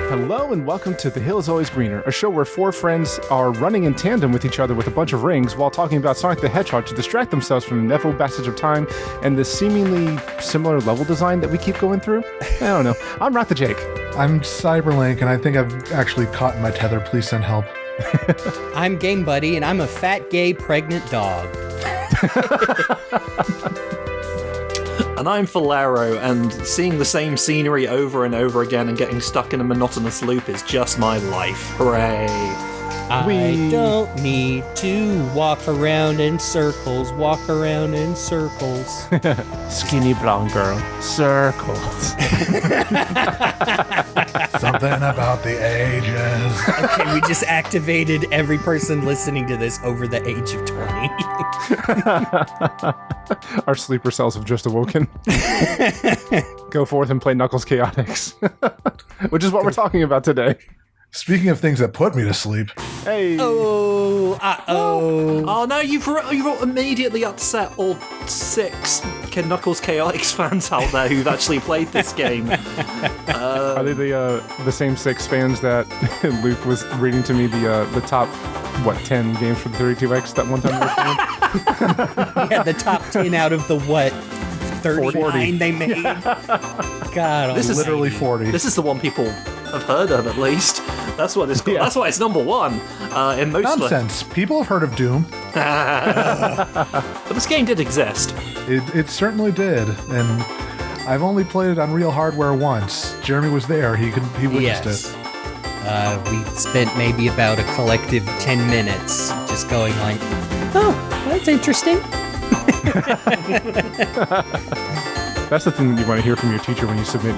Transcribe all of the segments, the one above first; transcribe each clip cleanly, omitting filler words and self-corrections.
Hello and welcome to The Hill is Always Greener, a show where four friends are running in tandem with each other with a bunch of rings while talking about Sonic the Hedgehog to distract themselves from the inevitable passage of time and the seemingly similar level design that we keep going through. I don't know. I'm RockTheJake. I'm CyberLink, and I think I've actually caught my tether. Please send help. I'm GameBuddy, and I'm a fat, gay, pregnant dog. And I'm Faulerro, and seeing the same scenery over and over again and getting stuck in a monotonous loop is just my life. Hooray. I don't need to walk around in circles, Skinny brown girl. Circles. Something about the ages. Okay, we just activated every person listening to this over the age of 20. Our sleeper cells have just awoken. Go forth and play Knuckles Chaotix, which is what we're talking about today. Speaking of things that put me to sleep. Hey. Oh, Oh no, you've immediately upset all 6 Knuckles Chaotix fans out there who've actually played this game. Are they the same 6 fans that Luke was reading to me the top 10 games for the 32X that one time they were playing? Yeah, the top 10 out of the 39 40. they made. God, This is Literally 40. This is the one people have heard of, at least. That's what it's called. Yeah. That's why it's number 1 in most Nonsense. People have heard of Doom. But this game did exist. It certainly did. And I've only played it on real hardware once. Jeremy was there. He witnessed it. We spent maybe about a collective 10 minutes just going like, oh, that's interesting. That's the thing that you want to hear from your teacher when you submit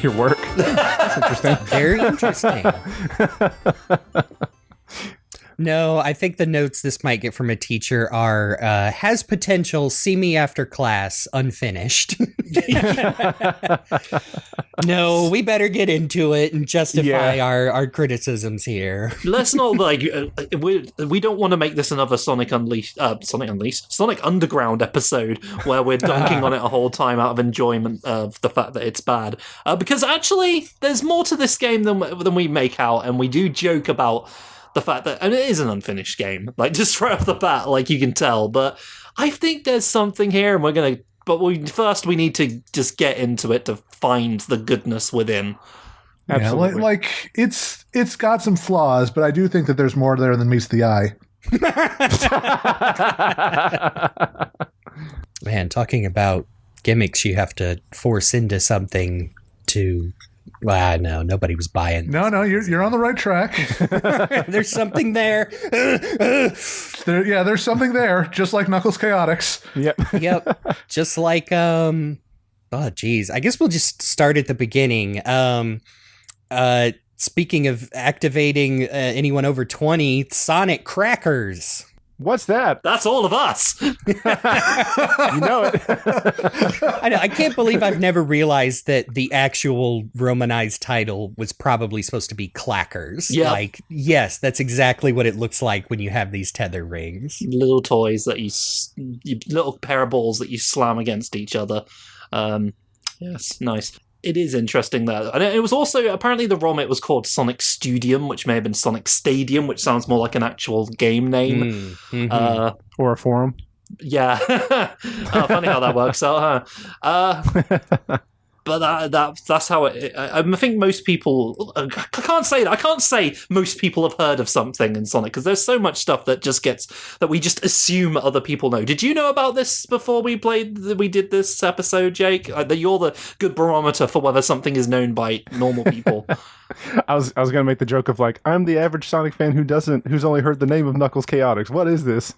your work. That's interesting. Very interesting. No, I think the notes this might get from a teacher are, has potential, see me after class, unfinished. No, we better get into it and justify our criticisms here. Let's not we don't want to make this another Sonic Underground episode where we're dunking on it a whole time out of enjoyment of the fact that it's bad. Because actually, there's more to this game than we make out, and we do joke about the fact that, and it is an unfinished game, like just right off the bat, like you can tell. But I think there's something here, and we need to just get into it to find the goodness within. Absolutely. Yeah, like it's got some flaws, but I do think that there's more there than meets the eye. Man, talking about gimmicks you have to force into something to... Well, no, nobody was buying. No, you're on the right track. There's something there. There's something there, just like Knuckles Chaotix. Yep. Just like, oh, geez. I guess we'll just start at the beginning. Speaking of activating anyone over 20, Sonic Crackers. What's that? That's all of us. You know it. I know. I can't believe I've never realized that the actual Romanized title was probably supposed to be Clackers. Yep. Like, yes, that's exactly what it looks like when you have these tether rings. Little toys that little pair of balls that you slam against each other. Yes, nice. It is interesting that, and it was also apparently the ROM. It was called Sonic Studium, which may have been Sonic Stadium, which sounds more like an actual game name, Or a forum. Yeah, funny how that works out, huh? But that's how it. I think most people. I can't say that. I can't say most people have heard of something in Sonic because there's so much stuff that we just assume other people know. Did you know about this before we did this episode, Jake? That you're the good barometer for whether something is known by normal people. I was gonna make the joke of like, I'm the average Sonic fan who's only heard the name of Knuckles Chaotix. What is this?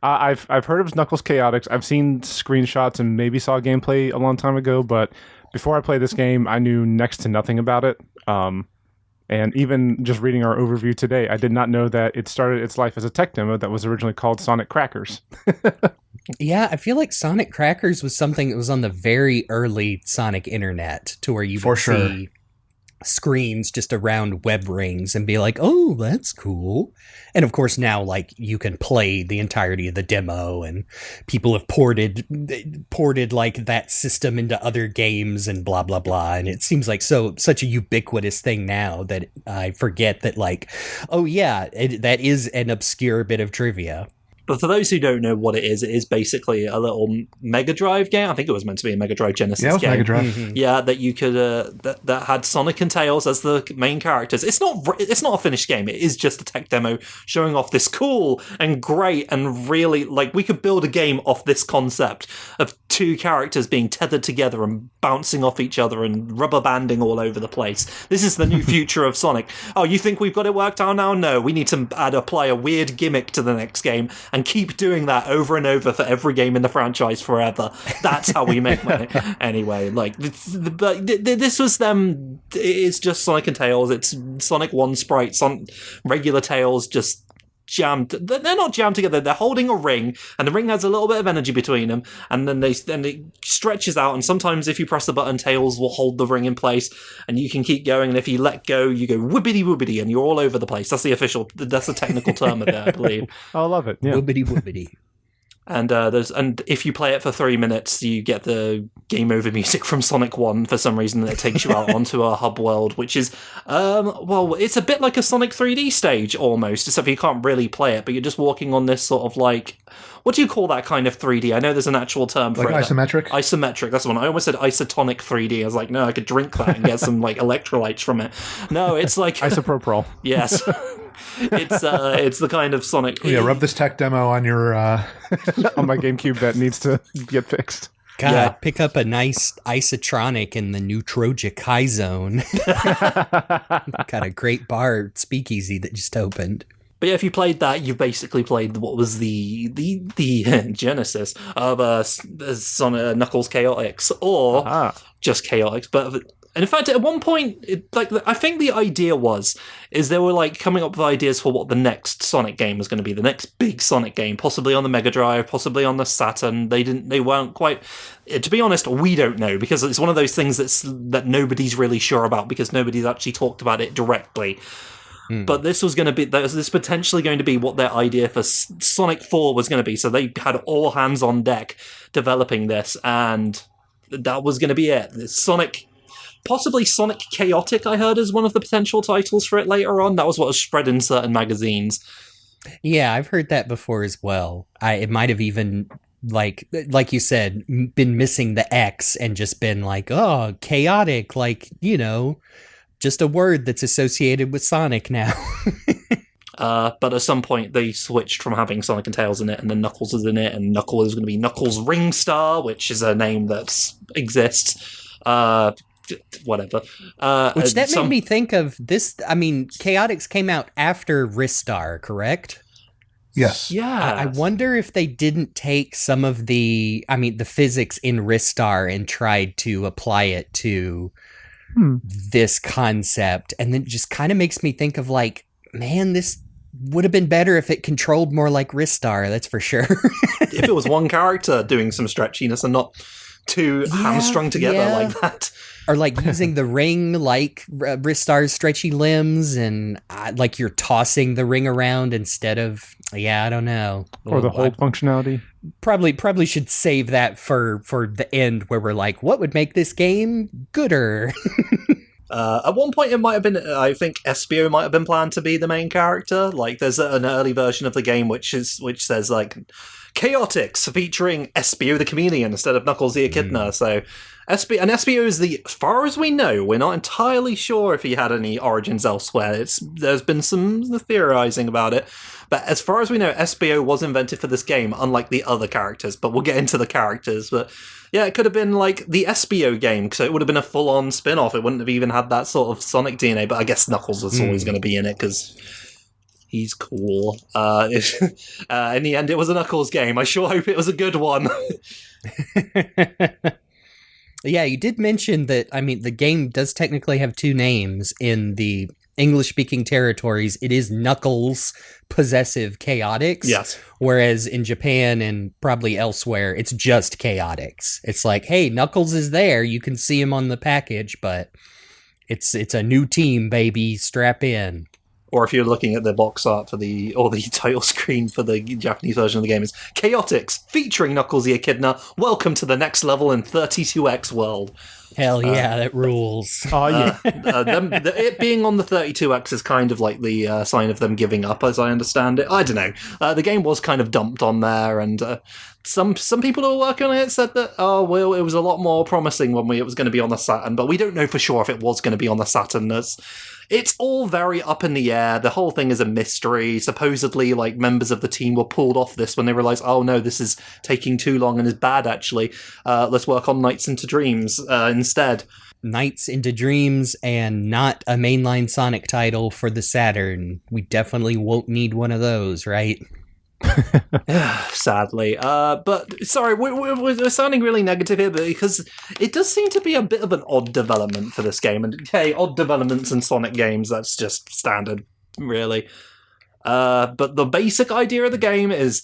I've heard of Knuckles Chaotix. I've seen screenshots and maybe saw gameplay a long time ago, but before I played this game, I knew next to nothing about it. And even just reading our overview today, I did not know that it started its life as a tech demo that was originally called Sonic Crackers. Yeah, I feel like Sonic Crackers was something that was on the very early Sonic internet to where you would see screens just around web rings and be like, oh, that's cool. And of course now, like, you can play the entirety of the demo, and people have ported like that system into other games and blah blah blah, and it seems like such a ubiquitous thing now that I forget that, like, oh yeah, that is an obscure bit of trivia. But for those who don't know what it is basically a little Mega Drive game. I think it was meant to be a Mega Drive Genesis game. Yeah, it was game. Mega Drive. Mm-hmm. Yeah, that you could that had Sonic and Tails as the main characters. It's not a finished game. It is just a tech demo showing off this cool and great and really, like, we could build a game off this concept of two characters being tethered together and bouncing off each other and rubber banding all over the place. This is the new future of Sonic. Oh, you think we've got it worked out now? No, we need to apply a weird gimmick to the next game and keep doing that over and over for every game in the franchise forever. That's how we make money. Anyway, like, this was them. It's just Sonic and Tails. It's Sonic 1 sprites on regular Tails just jammed. They're not jammed together. They're holding a ring, and the ring has a little bit of energy between them, and then it stretches out, and sometimes if you press the button, Tails will hold the ring in place, and you can keep going, and if you let go, you go whoopity whoopity, and you're all over the place. That's the technical term of it, I believe. I love it. Yeah. Whoopity whoopity. And if you play it for 3 minutes, you get the game over music from Sonic 1 for some reason that takes you out onto a hub world, which is, it's a bit like a Sonic 3D stage almost, except you can't really play it, but you're just walking on this sort of like, what do you call that kind of 3D? I know there's an actual term for it. Like isometric? Isometric, that's the one. I almost said isotonic 3D. I was like, no, I could drink that and get some like electrolytes from it. No, it's like... Isopropyl. Yes. It's the kind of Sonic. Yeah, rub this tech demo on your on my GameCube that needs to get fixed. God, Yeah. pick up a nice isotronic in the Newtrogic High Zone. Got a great bar speakeasy that just opened. But yeah, if you played that, you basically played what was the genesis of Sonic Knuckles Chaotix, or just Chaotix. And in fact, at one point, I think the idea is they were like coming up with ideas for what the next Sonic game was going to be, the next big Sonic game, possibly on the Mega Drive, possibly on the Saturn. They weren't quite. To be honest, we don't know, because it's one of those things that nobody's really sure about, because nobody's actually talked about it directly. But this was going to be, this potentially going to be what their idea for Sonic 4 was going to be. So they had all hands on deck developing this, and that was going to be it. Possibly Sonic Chaotic, I heard, is one of the potential titles for it later on. That was what was spread in certain magazines. Yeah, I've heard that before as well. It might have even, like you said, been missing the X and just been like, oh, chaotic, like, just a word that's associated with Sonic now. But at some point, they switched from having Sonic and Tails in it, and then Knuckles is in it, and Knuckles is going to be Knuckles Ringstar, which is a name that exists. Whatever. Which that made me think of this. I mean, Chaotix came out after Ristar, correct? Yes. Yeah. I wonder if they didn't take some of the physics in Ristar and tried to apply it to this concept. And then it just kind of makes me think of like, man, this would have been better if it controlled more like Ristar, that's for sure. If it was one character doing some stretchiness and not two hamstrung together like that. Or like using the ring like Ristar's stretchy limbs, and like you're tossing the ring around instead of, I don't know. Or the hold functionality. Probably should save that for the end where we're like, what would make this game gooder? At one point, it might have been, I think Espio might have been planned to be the main character. Like, there's an early version of the game which says, like, Chaotix, featuring Espio the Chameleon instead of Knuckles the Echidna. So, Espio is as far as we know, we're not entirely sure if he had any origins elsewhere. There's been some theorizing about it. But as far as we know, Espio was invented for this game, unlike the other characters. But we'll get into the characters. But yeah, it could have been like the Espio game, so it would have bin a full-on spin-off. It wouldn't have even had that sort of Sonic DNA. But I guess Knuckles was always going to be in it, because he's cool. In the end, it was a Knuckles game. I sure hope it was a good one. Yeah, you did mention that, the game does technically have two names in the English-speaking territories. It is Knuckles Possessive Chaotix. Yes. Whereas in Japan and probably elsewhere, it's just Chaotix. It's like, hey, Knuckles is there. You can see him on the package, but It's a new team, baby. Strap in. Or if you're looking at the box art for the title screen for the Japanese version of the game, is Chaotix featuring Knuckles the Echidna. Welcome to the next level in 32X world. Hell yeah, that rules. Oh yeah. It being on the 32X is kind of like the sign of them giving up, as I understand it. I don't know. The game was kind of dumped on there, and some people who were working on it said that, oh, well, it was a lot more promising when it was going to be on the Saturn, but we don't know for sure if it was going to be on the Saturn. It's all very up in the air. The whole thing is a mystery. Supposedly, like, members of the team were pulled off this when they realized, oh no, this is taking too long and is bad, actually. Let's work on Nights into Dreams instead. Nights into Dreams, and not a mainline Sonic title for the Saturn. We definitely won't need one of those, right? Sadly. But, sorry, we're sounding really negative here, because it does seem to be a bit of an odd development for this game. And, hey, odd developments in Sonic games, that's just standard, really. But the basic idea of the game is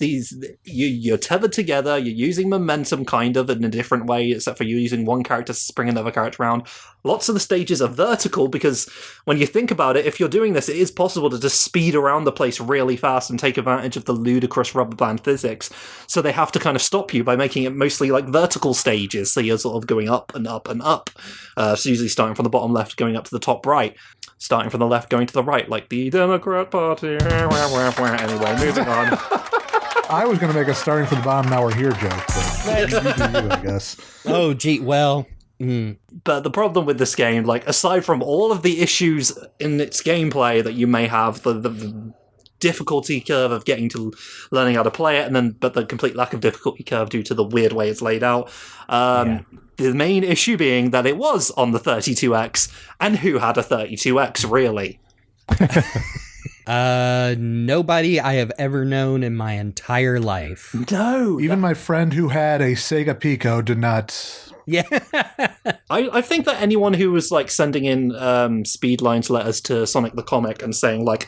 you're tethered together, you're using momentum kind of in a different way, except for you using one character to spring another character around. Lots of the stages are vertical, because when you think about it, if you're doing this, it is possible to just speed around the place really fast and take advantage of the ludicrous rubber band physics. So they have to kind of stop you by making it mostly like vertical stages, so you're sort of going up and up and up. So usually starting from the bottom left, going up to the top right. Starting from the left, going to the right, like the Democrat Party. Anyway, moving on. I was going to make a starting from the bottom, now we're here joke, but you do you, I guess. Oh, gee, well... But the problem with this game, like, aside from all of the issues in its gameplay that you may have, the difficulty curve of getting to learning how to play it, but the complete lack of difficulty curve due to the weird way it's laid out. The main issue being that it was on the 32X, and who had a 32X, really? Nobody I have ever known in my entire life. No. Even my friend who had a Sega Pico did not... Yeah. I think that anyone who was like sending in speed lines letters to Sonic the Comic and saying like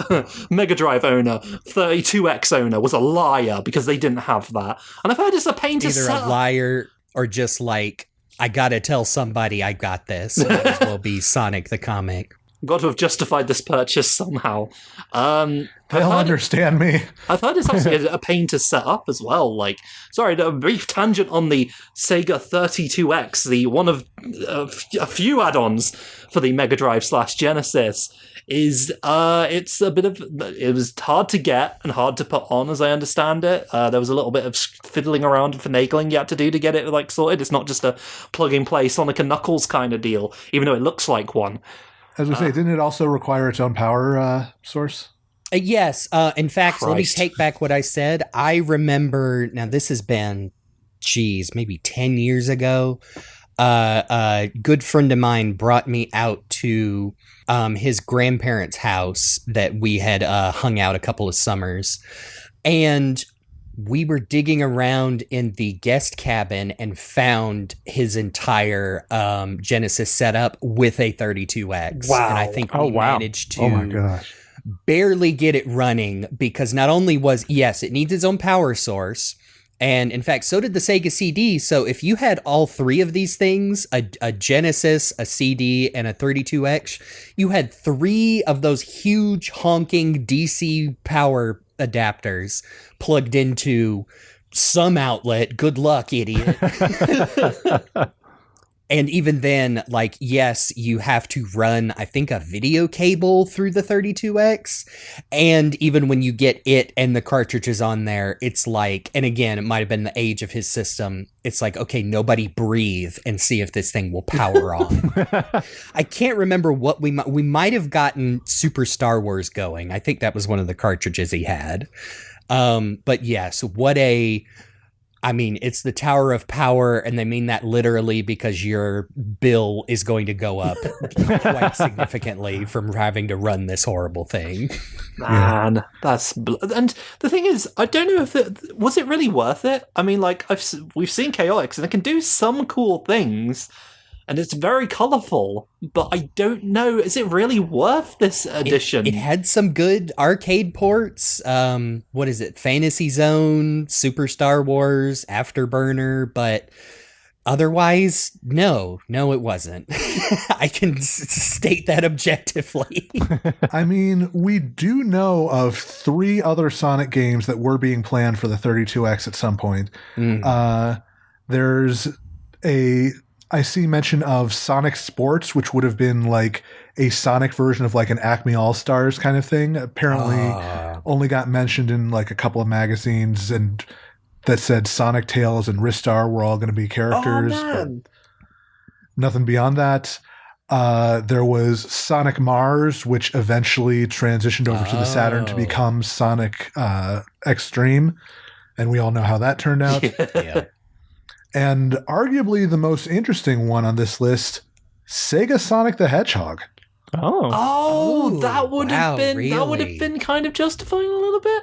Mega Drive owner, 32X owner was a liar because they didn't have that. And I've heard it's a pain to set Either a liar or just like, I gotta tell somebody I got this. So it will be Sonic the Comic. Got to have justified this purchase somehow. They'll understand me. I've heard it's actually a pain to set up as well. Like, sorry, a brief tangent on the Sega 32X, the one of a few add-ons for the Mega Drive / Genesis, is it's a bit of, it was hard to get and hard to put on, as I understand it. There was a little bit of fiddling around and finagling you had to do to get it like sorted. It's not just a plug-and-play Sonic and Knuckles kind of deal, even though it looks like one. As we say, didn't it also require its own power source? Yes. In fact, Christ. Let me take back what I said. I remember, now this has been, maybe 10 years ago. A good friend of mine brought me out to his grandparents' house that we had hung out a couple of summers. And we were digging around in the guest cabin and found his entire Genesis setup with a 32X. Wow. And I think we managed to Oh my gosh. barely get it running because not only was, yes, it needs its own power source. And in fact, so did the Sega CD. So if you had all three of these things, a Genesis, a CD, and a 32X, you had three of those huge honking DC power adapters plugged into some outlet. Good luck, idiot. And even then, like, yes, you have to run, I think, a video cable through the 32X. And even when you get it and the cartridges on there, it's like, and again, it might have been the age of his system. It's like, okay, nobody breathe and see if this thing will power on. I can't remember what we might have gotten Super Star Wars going. I think that was one of the cartridges he had. But yes, it's the Tower of Power, and they mean that literally because your bill is going to go up quite significantly from having to run this horrible thing. Man, and the thing is, I don't know if was it really worth it. I mean, like we've seen Chaotix, and it can do some cool things, and it's very colourful. But I don't know, is it really worth this edition? It had some good arcade ports. What is it? Fantasy Zone, Super Star Wars, Afterburner, but Otherwise, no, it wasn't. I can state that objectively. I mean, we do know of 3 other Sonic games that were being planned for the 32X at some point. There's I see mention of Sonic Sports, which would have been like a Sonic version of like an Acme All-Stars kind of thing. Apparently only got mentioned in like a couple of magazines, and that said Sonic, Tails, and Ristar were all going to be characters. But nothing beyond that. There was Sonic Mars, which eventually transitioned over to the Saturn to become Sonic Extreme. And we all know how that turned out. Yeah. And arguably the most interesting one on this list, Sega Sonic the Hedgehog. Oh, that would have been really? That would have been kind of justifying a little bit.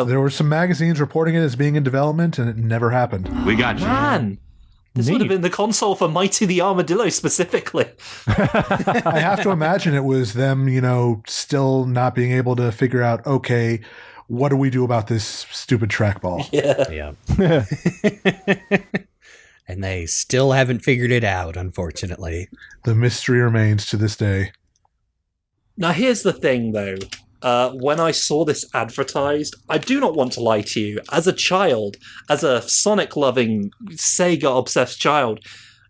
There were some magazines reporting it as being in development, and it never happened. We got you. Man, this would have been the console for Mighty the Armadillo specifically. I have to imagine it was them, still not being able to figure out, okay, what do we do about this stupid trackball? Yeah. And they still haven't figured it out, unfortunately. The mystery remains to this day. Now, here's the thing, though. When I saw this advertised, I do not want to lie to you. As a child, as a Sonic-loving, Sega-obsessed child,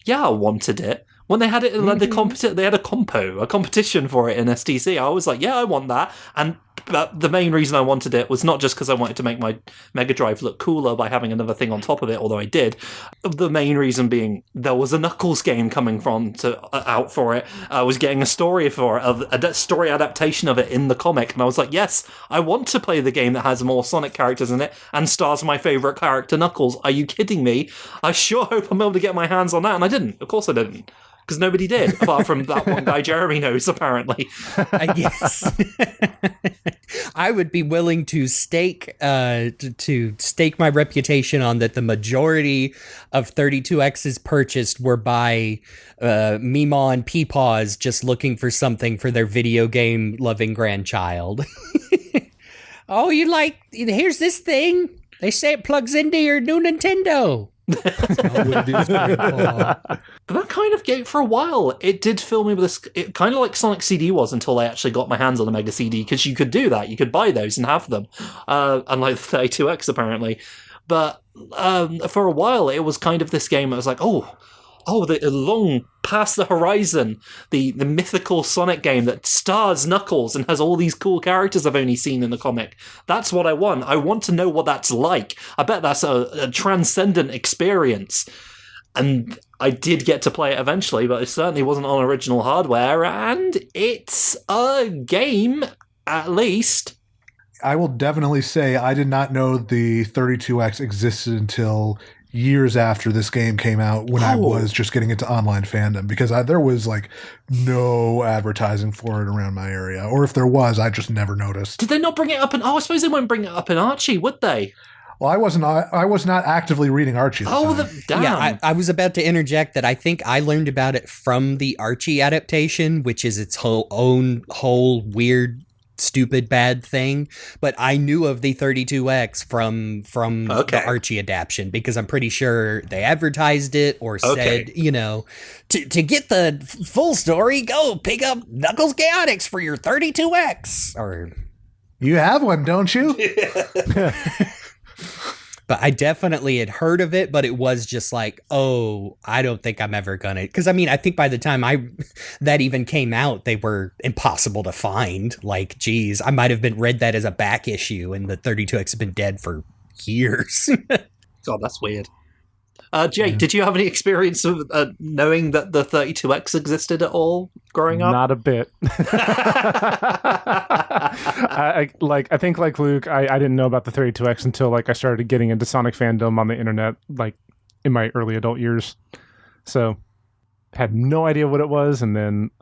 I wanted it. When they had it, they had a competition for it in STC. I was like, I want that. And the main reason I wanted it was not just because I wanted to make my Mega Drive look cooler by having another thing on top of it, although I did. The main reason being there was a Knuckles game coming out for it. I was getting a story for it, a story adaptation of it in the comic, and I was like, yes, I want to play the game that has more Sonic characters in it and stars my favourite character, Knuckles. Are you kidding me? I sure hope I'm able to get my hands on that, and I didn't. Of course I didn't. Because nobody did, apart from that one guy Jeremy knows, apparently. I guess. I would be willing to stake my reputation on that the majority of 32Xs purchased were by Meemaw and Peepaws just looking for something for their video game loving grandchild. Oh, here's this thing. They say it plugs into your new Nintendo. But that kind of game, for a while, it did fill me with this, it kind of like Sonic CD was until I actually got my hands on a Mega CD, because you could do that, you could buy those and have them, unlike the 32X apparently. But for a while, it was kind of this game that was like, the long past the horizon, the mythical Sonic game that stars Knuckles and has all these cool characters I've only seen in the comic. That's what I want. I want to know what that's like. I bet that's a transcendent experience. And I did get to play it eventually, but it certainly wasn't on original hardware, and it's a game, at least. I will definitely say I did not know the 32X existed until years after this game came out, when I was just getting into online fandom, because there was like no advertising for it around my area, or if there was, I just never noticed. Did they not bring it up I suppose they wouldn't bring it up in Archie, would they? Well, I was not actively reading Archie. Damn. Yeah, I was about to interject that I think I learned about it from the Archie adaptation, which is its whole weird, stupid, bad thing. But I knew of the 32X from the Archie adaptation, because I'm pretty sure they advertised it or said, to get the full story, go pick up Knuckles Chaotix for your 32X. Or you have one, don't you? But I definitely had heard of it, but it was just like, I don't think I'm ever gonna. Because I think by the time that even came out, they were impossible to find. Like, geez, I might have read that as a back issue, and the 32X has been dead for years. God, that's weird. Jake, did you have any experience of knowing that the 32X existed at all growing up? Not a bit. I think like Luke, I didn't know about the 32X until I started getting into Sonic fandom on the internet, in my early adult years. So had no idea what it was, and then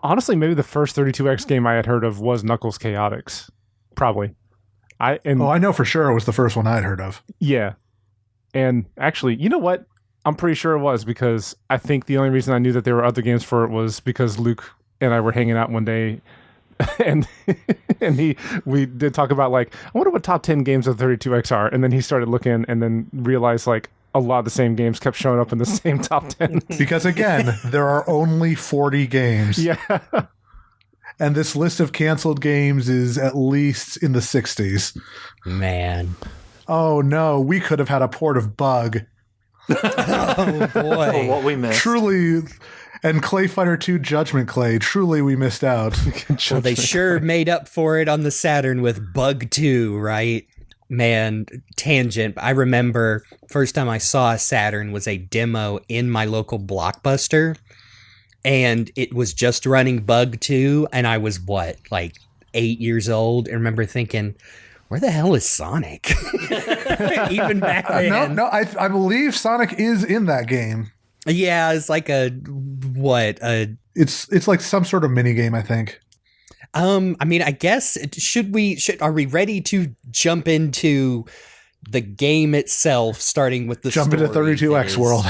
honestly, maybe the first 32X game I had heard of was Knuckles Chaotix. Probably. I know for sure it was the first one I'd heard of. Yeah. And actually, you know what? I'm pretty sure it was, because I think the only reason I knew that there were other games for it was because Luke and I were hanging out one day, and we did talk about I wonder what top 10 games of 32X are, and then he started looking and then realized a lot of the same games kept showing up in the same top 10. Because again, there are only 40 games. Yeah. And this list of canceled games is at least in the 60s. Man. Oh no, we could have had a port of Bug. Oh boy. Oh, what we missed. Truly, and Clay Fighter 2 Judgment Clay, truly we missed out. Well, they sure made up for it on the Saturn with Bug 2, right? Man, tangent. I remember first time I saw a Saturn was a demo in my local Blockbuster, and it was just running Bug 2, and I was, 8 years old, and remember thinking, where the hell is Sonic? Even back then. No, I believe Sonic is in that game. Yeah, it's like It's like some sort of mini game, I think. I mean, I guess are we ready to jump into the game itself, starting with the jump into 32X world?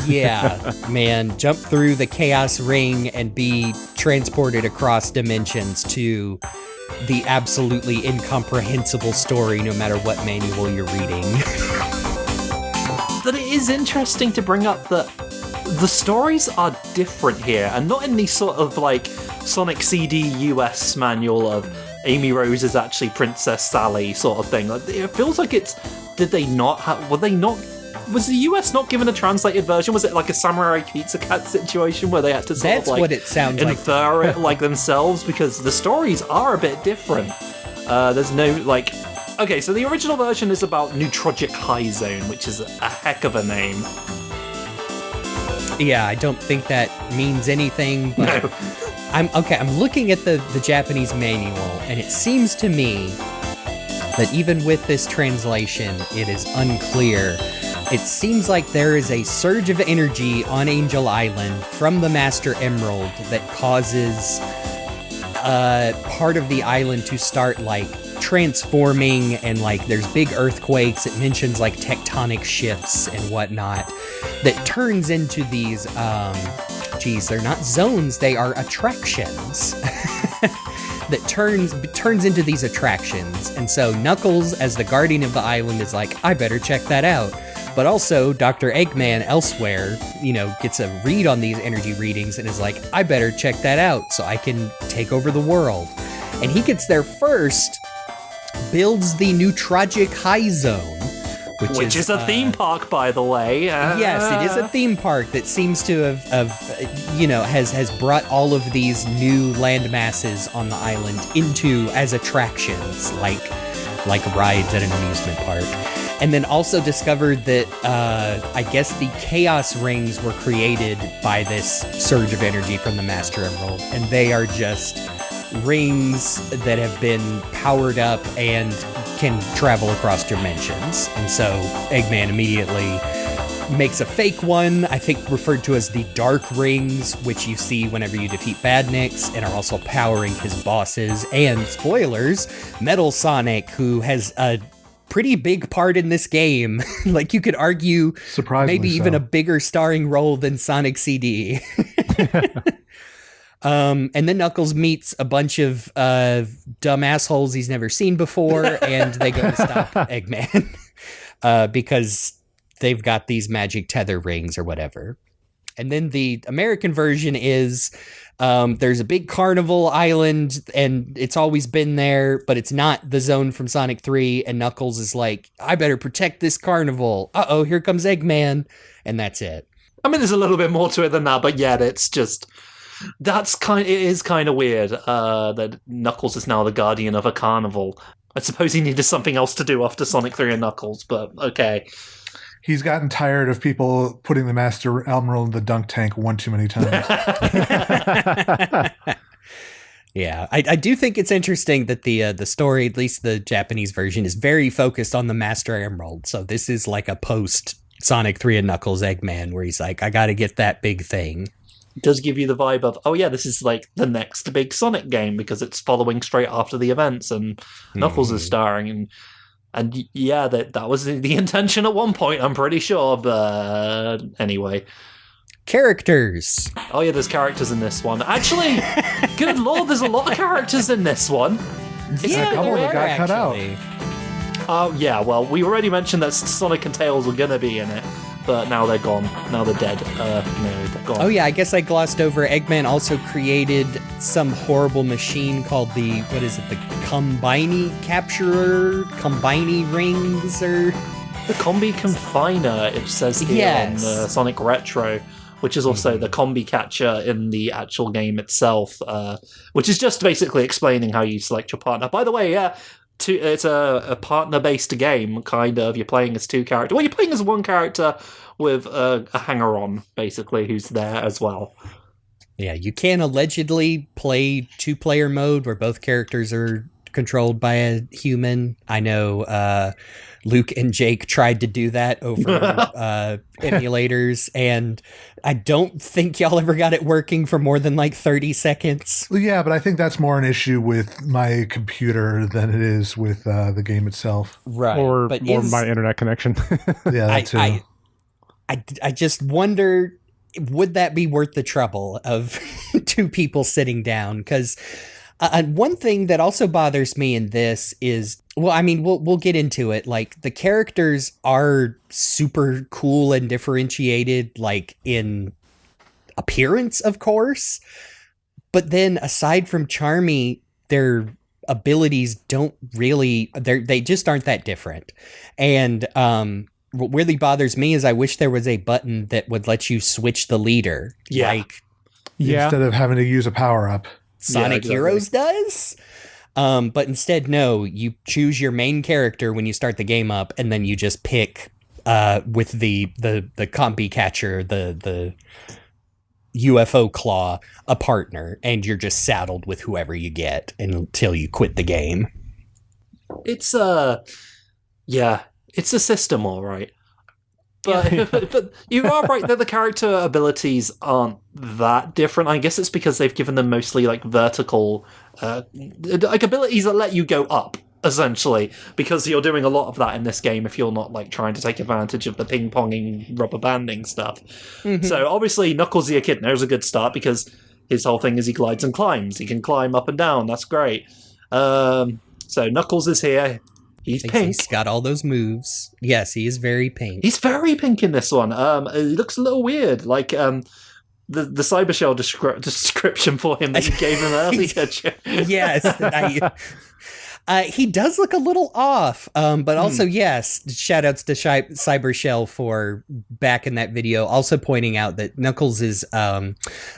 Yeah, man, jump through the chaos ring and be transported across dimensions to the absolutely incomprehensible story, no matter what manual you're reading. But it is interesting to bring up that the stories are different here, and not in the sort of Sonic CD US manual of Amy Rose is actually Princess Sally sort of thing. It feels like it's. Did they not have? Were they not? Was the US not given a translated version? Was it like a Samurai Pizza Cat situation where they had to That's what it sounds infer it like themselves? Because the stories are a bit different. There's no Okay, so the original version is about Newtrogic High Zone, which is a heck of a name. Yeah, I don't think that means anything, but No. I'm looking at the Japanese manual, and it seems to me that even with this translation, it is unclear. It seems like there is a surge of energy on Angel Island from the Master Emerald that causes part of the island to start transforming, and there's big earthquakes. It mentions tectonic shifts and whatnot that turns into these they're not zones, they are attractions. That turns into these attractions. And so Knuckles, as the guardian of the island, is I better check that out. But also Dr. Eggman elsewhere, gets a read on these energy readings and is I better check that out so I can take over the world. And he gets there first, builds the Newtrogic High Zone, which is a theme park, by the way. Yes, it is a theme park that seems to have has brought all of these new land masses on the island as attractions, like rides at an amusement park. And then also discovered that I guess the Chaos Rings were created by this surge of energy from the Master Emerald, and they are just rings that have been powered up and can travel across dimensions. And so Eggman immediately makes a fake one, I think referred to as the Dark Rings, which you see whenever you defeat Badniks, and are also powering his bosses. And spoilers, Metal Sonic, who has a pretty big part in this game. You could argue maybe even a bigger starring role than Sonic CD. And then Knuckles meets a bunch of dumb assholes he's never seen before, and they go to stop Eggman because they've got these magic tether rings or whatever. And then the American version is there's a big carnival island, and it's always been there, but it's not the zone from Sonic 3, and Knuckles is I better protect this carnival. Uh-oh, here comes Eggman, and that's it. I mean, there's a little bit more to it than that, but yet it's just... it is kind of weird that Knuckles is now the guardian of a carnival. I suppose he needed something else to do after Sonic 3 and Knuckles, but okay. He's gotten tired of people putting the Master Emerald in the dunk tank one too many times. Yeah, I do think it's interesting that the story, at least the Japanese version, is very focused on the Master Emerald. So this is a post Sonic 3 and Knuckles Eggman where he's I gotta get that big thing. Does give you the vibe of, oh yeah, this is the next big Sonic game because it's following straight after the events and Knuckles is starring, and yeah, that was the intention at one point, I'm pretty sure, but anyway. Characters. Oh yeah, there's characters in this one. Actually, good lord, there's a lot of characters in this one. Yeah, a couple that got cut out. Yeah, well, we already mentioned that Sonic and Tails were gonna be in it, but now they're gone. Now they're dead. No, they're gone. Oh yeah, I guess I glossed over. Eggman also created some horrible machine called the Combi-Catcher, Combini rings, or the Combi Confiner, it says here on the Sonic Retro, which is also the Combi-Catcher in the actual game itself, which is just basically explaining how you select your partner. By the way, it's a partner-based game, kind of. You're playing as two characters. Well, you're playing as one character with a hanger-on, basically, who's there as well. Yeah, you can allegedly play two-player mode where both characters are controlled by a human. I know Luke and Jake tried to do that over emulators, and I don't think y'all ever got it working for more than like 30 seconds. Well, yeah, but I think that's more an issue with my computer than it is with the game itself. Right. Or my internet connection. Yeah, that too. I just wonder, would that be worth the trouble of two people sitting down? Because one thing that also bothers me in this is, well, I mean, we'll get into it. Like, the characters are super cool and differentiated, like, in appearance, of course. But then, aside from Charmy, their abilities don't really, they just aren't that different. And what really bothers me is I wish there was a button that would let you switch the leader. Yeah. Like, Instead of having to use a power-up. Sonic Heroes does. But instead, no, you choose your main character when you start the game up, and then you just pick with the Combi-Catcher, the UFO claw, a partner, and you're just saddled with whoever you get until you quit the game. It's it's a system, all right. But you are right that the character abilities aren't that different. I guess it's because they've given them mostly like vertical like abilities that let you go up, essentially, because you're doing a lot of that in this game if you're not like trying to take advantage of the ping-ponging, rubber banding stuff. Mm-hmm. So obviously Knuckles the Echidna is a good start because his whole thing is he glides and climbs. He can climb up and down. That's great. So Knuckles is here. He's pink. He's got all those moves. Yes, he is very pink. He's very pink in this one. It looks a little weird, like the Cybershell description for him that you gave him earlier. Yes, he does look a little off, but also, yes, shout-outs to Cybershell for back in that video, also pointing out that Knuckles'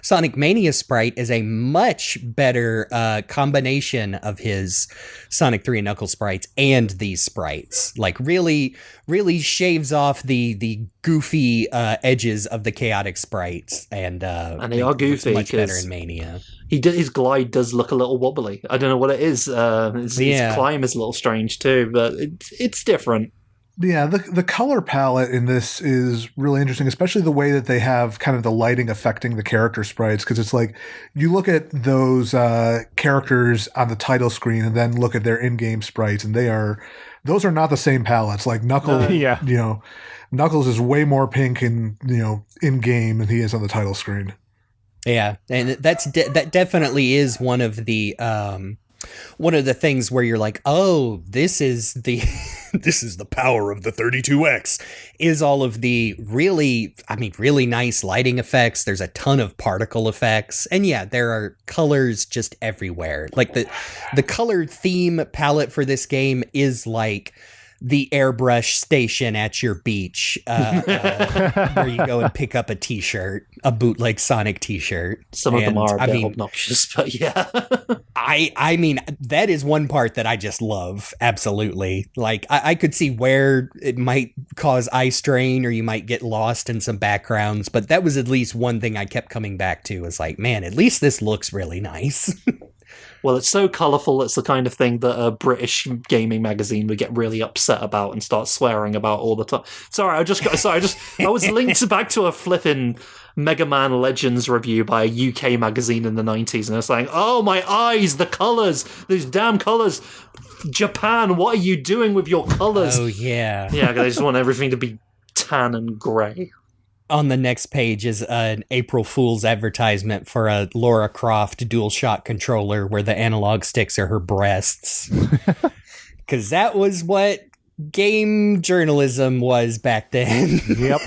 Sonic Mania sprite is a much better combination of his Sonic 3 and Knuckles sprites and these sprites. Like, really, really shaves off the goofy edges of the Chaotix sprites, and they are goofy. Much better in Mania. His glide does look a little wobbly. I don't know what it is. His climb is a little strange too, but it's different. Yeah, the color palette in this is really interesting, especially the way that they have kind of the lighting affecting the character sprites, because it's like you look at those characters on the title screen and then look at their in-game sprites, and those are not the same palettes. Like Knuckles, Knuckles is way more pink in game than he is on the title screen. Yeah, and that definitely is one of the things where you're like, oh, this is the power of the 32X, is all of the really nice lighting effects. There's a ton of particle effects, and yeah, there are colors just everywhere. Like the color theme palette for this game is like the airbrush station at your beach, where you go and pick up a t-shirt, a bootleg Sonic t-shirt. Some of them are a bit obnoxious, but yeah. I mean, that is one part that I just love. Absolutely. Like, I could see where it might cause eye strain or you might get lost in some backgrounds, but that was at least one thing I kept coming back to, is like, man, at least this looks really nice. Well, it's so colourful, it's the kind of thing that a British gaming magazine would get really upset about and start swearing about all the time. I was linked back to a flipping Mega Man Legends review by a UK magazine in the 90s, and it's like, oh, my eyes, the colours, these damn colours. Japan, what are you doing with your colours? Oh, yeah. Yeah, they just want everything to be tan and grey. On the next page is an April Fool's advertisement for a Lara Croft DualShock controller where the analog sticks are her breasts. Because that was what game journalism was back then. Yep.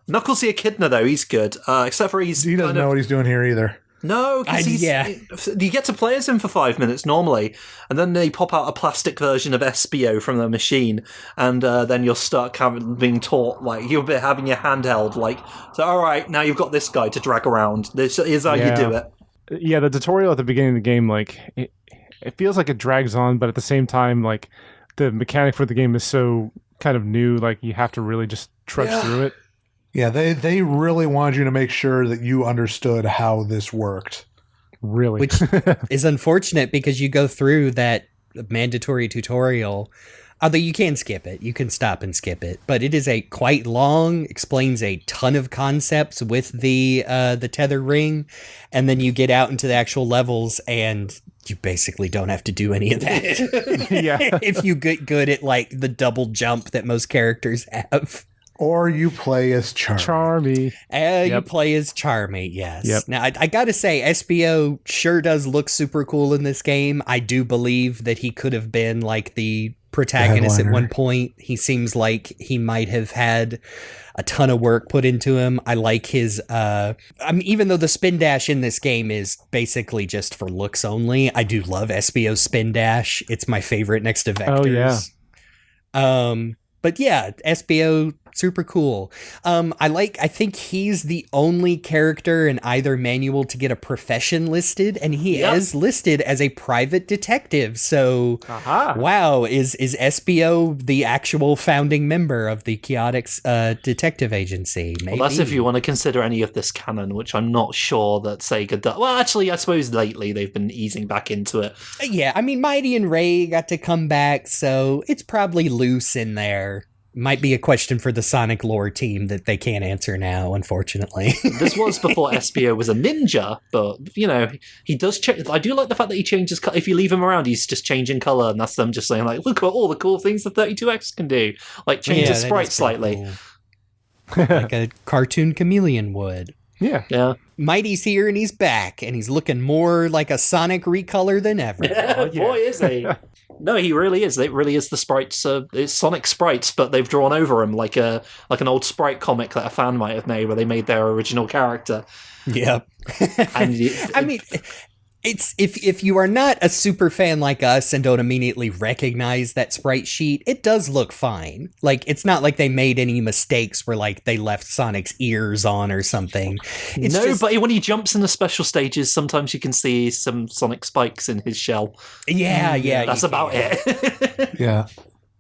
Knuckles the Echidna, though, he's good. Except for He doesn't know what he's doing here either. No, because you get to play as him for 5 minutes normally, and then they pop out a plastic version of SBO from the machine, and then you'll start being taught, like, you'll be having your handheld, like, so, all right, now you've got this guy to drag around. This is how you do it. Yeah, the tutorial at the beginning of the game, like, it feels like it drags on, but at the same time, like, the mechanic for the game is so kind of new, like, you have to really just trudge through it. Yeah, they really wanted you to make sure that you understood how this worked. Really. Which is unfortunate because you go through that mandatory tutorial, although you can skip it. You can stop and skip it. But it is quite long, explains a ton of concepts with the tether ring, and then you get out into the actual levels and you basically don't have to do any of that. Yeah. If you get good at like the double jump that most characters have. Or you play as Charmy. You play as Charmy, yes. Yep. Now, I gotta say, SBO sure does look super cool in this game. I do believe that he could have been, like, the protagonist at one point. He seems like he might have had a ton of work put into him. I like his... even though the spin dash in this game is basically just for looks only, I do love SBO's spin dash. It's my favorite next to Vector's. Oh, yeah. But yeah, SBO, super cool. I think he's the only character in either manual to get a profession listed, and he is listed as a private detective. So, wow, is SBO the actual founding member of the Chaotix Detective Agency? Maybe. Well, that's if you want to consider any of this canon, which I'm not sure that Sega does. Well, actually, I suppose lately they've been easing back into it. Yeah, I mean, Mighty and Ray got to come back, so it's probably loose in there. Might be a question for the Sonic lore team that they can't answer now, unfortunately. This was before SBO was a ninja, but, you know, he does change. I do like the fact that he changes color. If you leave him around, he's just changing color, and that's them just saying, like, look at all the cool things the 32X can do. Like, change his sprite slightly. Cool. Like a cartoon chameleon would. Yeah. Mighty's here, and he's back, and he's looking more like a Sonic recolor than ever. Boy, is he. No, he really is. It really is the sprites. It's Sonic sprites, but they've drawn over him like an old sprite comic that a fan might have made, where they made their original character. Yep. And I mean, it's if you are not a super fan like us and don't immediately recognize that sprite sheet, it does look fine. Like, it's not like they made any mistakes where, like, they left Sonic's ears on or something. But when he jumps in the special stages, sometimes you can see some Sonic spikes in his shell. Yeah. That's about it. Yeah.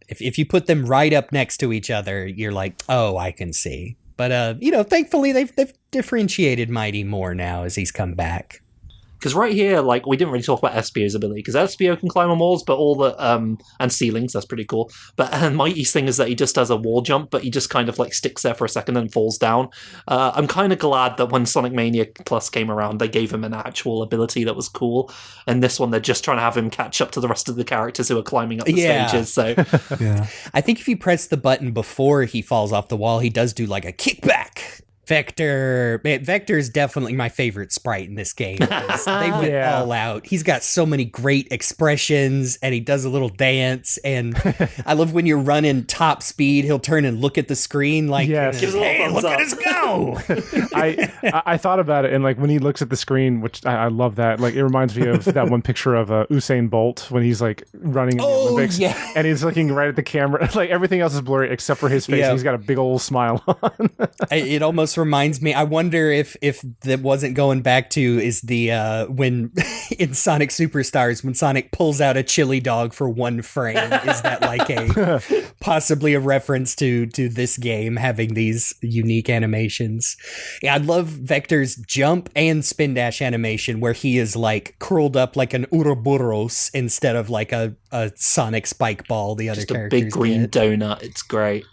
If you put them right up next to each other, you're like, oh, I can see. But thankfully they've differentiated Mighty more now as he's come back. Because right here, like, we didn't really talk about SBO's ability, because SBO can climb on walls, but all the, and ceilings, that's pretty cool. But Mighty's thing is that he just does a wall jump, but he just kind of, like, sticks there for a second and falls down. I'm kind of glad that when Sonic Mania Plus came around, they gave him an actual ability that was cool. And this one, they're just trying to have him catch up to the rest of the characters who are climbing up the stages, so... Yeah. I think if you press the button before he falls off the wall, he does do, like, a kickback. Vector's definitely my favorite sprite in this game. They went all out. He's got so many great expressions, and he does a little dance, and I love when you're running top speed, he'll turn and look at the screen like, hey, look at us go! I thought about it, and like when he looks at the screen, which I love that, like it reminds me of that one picture of Usain Bolt when he's like running in the Olympics, and he's looking right at the camera. Like everything else is blurry except for his face, and he's got a big old smile on. It almost reminds me, I wonder if that wasn't going back to is the when in Sonic Superstars when Sonic pulls out a chili dog for one frame, is that like a possibly a reference to this game having these unique animations? Yeah, I love Vector's jump and spin dash animation where he is like curled up like an Ouroboros instead of like a Sonic spike ball the other characters just a big green donut. It's great.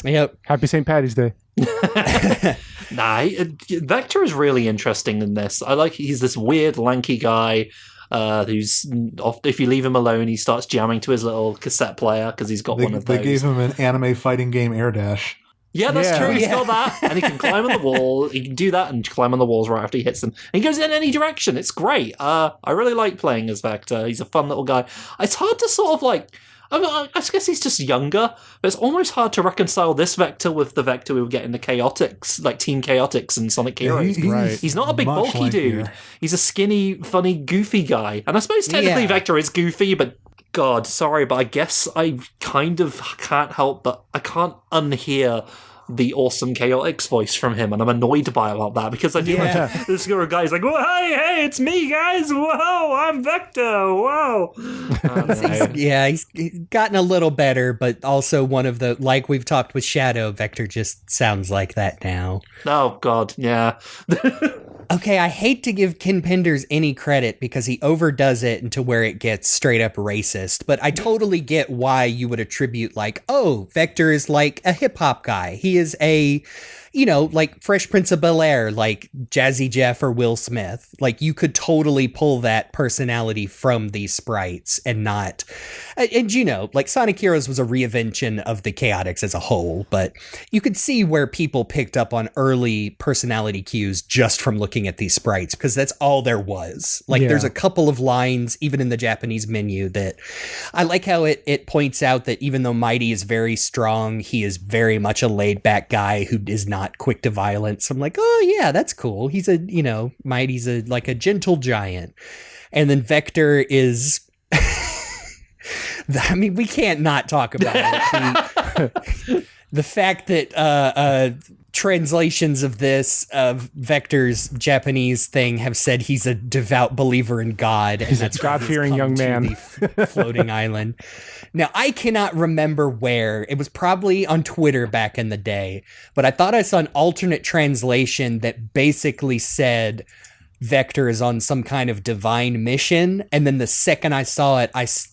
Yep. Happy St. Patty's Day. Vector is really interesting in this. I like he's this weird lanky guy who's if you leave him alone, he starts jamming to his little cassette player because he's got one of those. They gave him an anime fighting game air dash. Yeah, that's Yeah. true. He's Yeah. got that, and he can climb on the wall. He can do that and climb on the walls right after he hits them. And he goes in any direction. It's great. I really like playing as Vector. He's a fun little guy. It's hard to sort of like. I guess he's just younger, but it's almost hard to reconcile this Vector with the Vector we would get in the Chaotix, like Team Chaotix and Sonic Heroes. Right. He's not a big much bulky dude. lankier. He's a skinny, funny, goofy guy. And I suppose technically Yeah. Vector is goofy, but God, sorry, but I guess I kind of can't help but I can't unhear the awesome Chaotix voice from him, and I'm annoyed by about that because I do like this guy's like, "Whoa, hey, it's me, guys! Whoa, I'm Vector! Whoa!" Yeah, he's gotten a little better, but also one of the, like we've talked with Shadow, Vector just sounds like that now. Oh God, yeah. Okay, I hate to give Ken Penders any credit because he overdoes it into where it gets straight up racist, but I totally get why you would attribute, like, oh, Vector is like a hip hop guy. He is a, you know, like Fresh Prince of Bel-Air, like Jazzy Jeff or Will Smith. Like, you could totally pull that personality from these sprites and not. And you know, like Sonic Heroes was a reinvention of the Chaotix as a whole, but you could see where people picked up on early personality cues just from looking at these sprites, because that's all there was. Like, there's a couple of lines, even in the Japanese menu, that I like how it points out that even though Mighty is very strong, he is very much a laid back guy who is not quick to violence. I'm like, oh yeah, that's cool. He's a, you know, Mighty's like a gentle giant. And then Vector is, I mean, we can't not talk about it. The fact that translations of this, of Vector's Japanese thing, have said he's a devout believer in God. And He's a that's why God-fearing come young to man. the floating island. Now, I cannot remember where. It was probably on Twitter back in the day, but I thought I saw an alternate translation that basically said Vector is on some kind of divine mission. And then the second I saw it,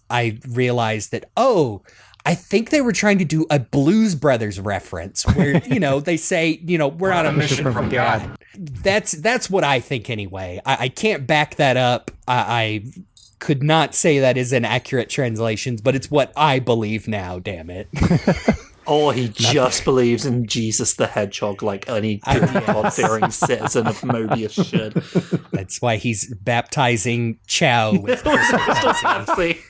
I realized that, oh, I think they were trying to do a Blues Brothers reference where, you know, they say, you know, we're on a mission from God. That's what I think anyway. I can't back that up. I could not say that is an accurate translation, but it's what I believe now, damn it. Or he just believes in Jesus the Hedgehog like any good God-fearing citizen of Mobius should. That's why he's baptizing Chow with Fancy.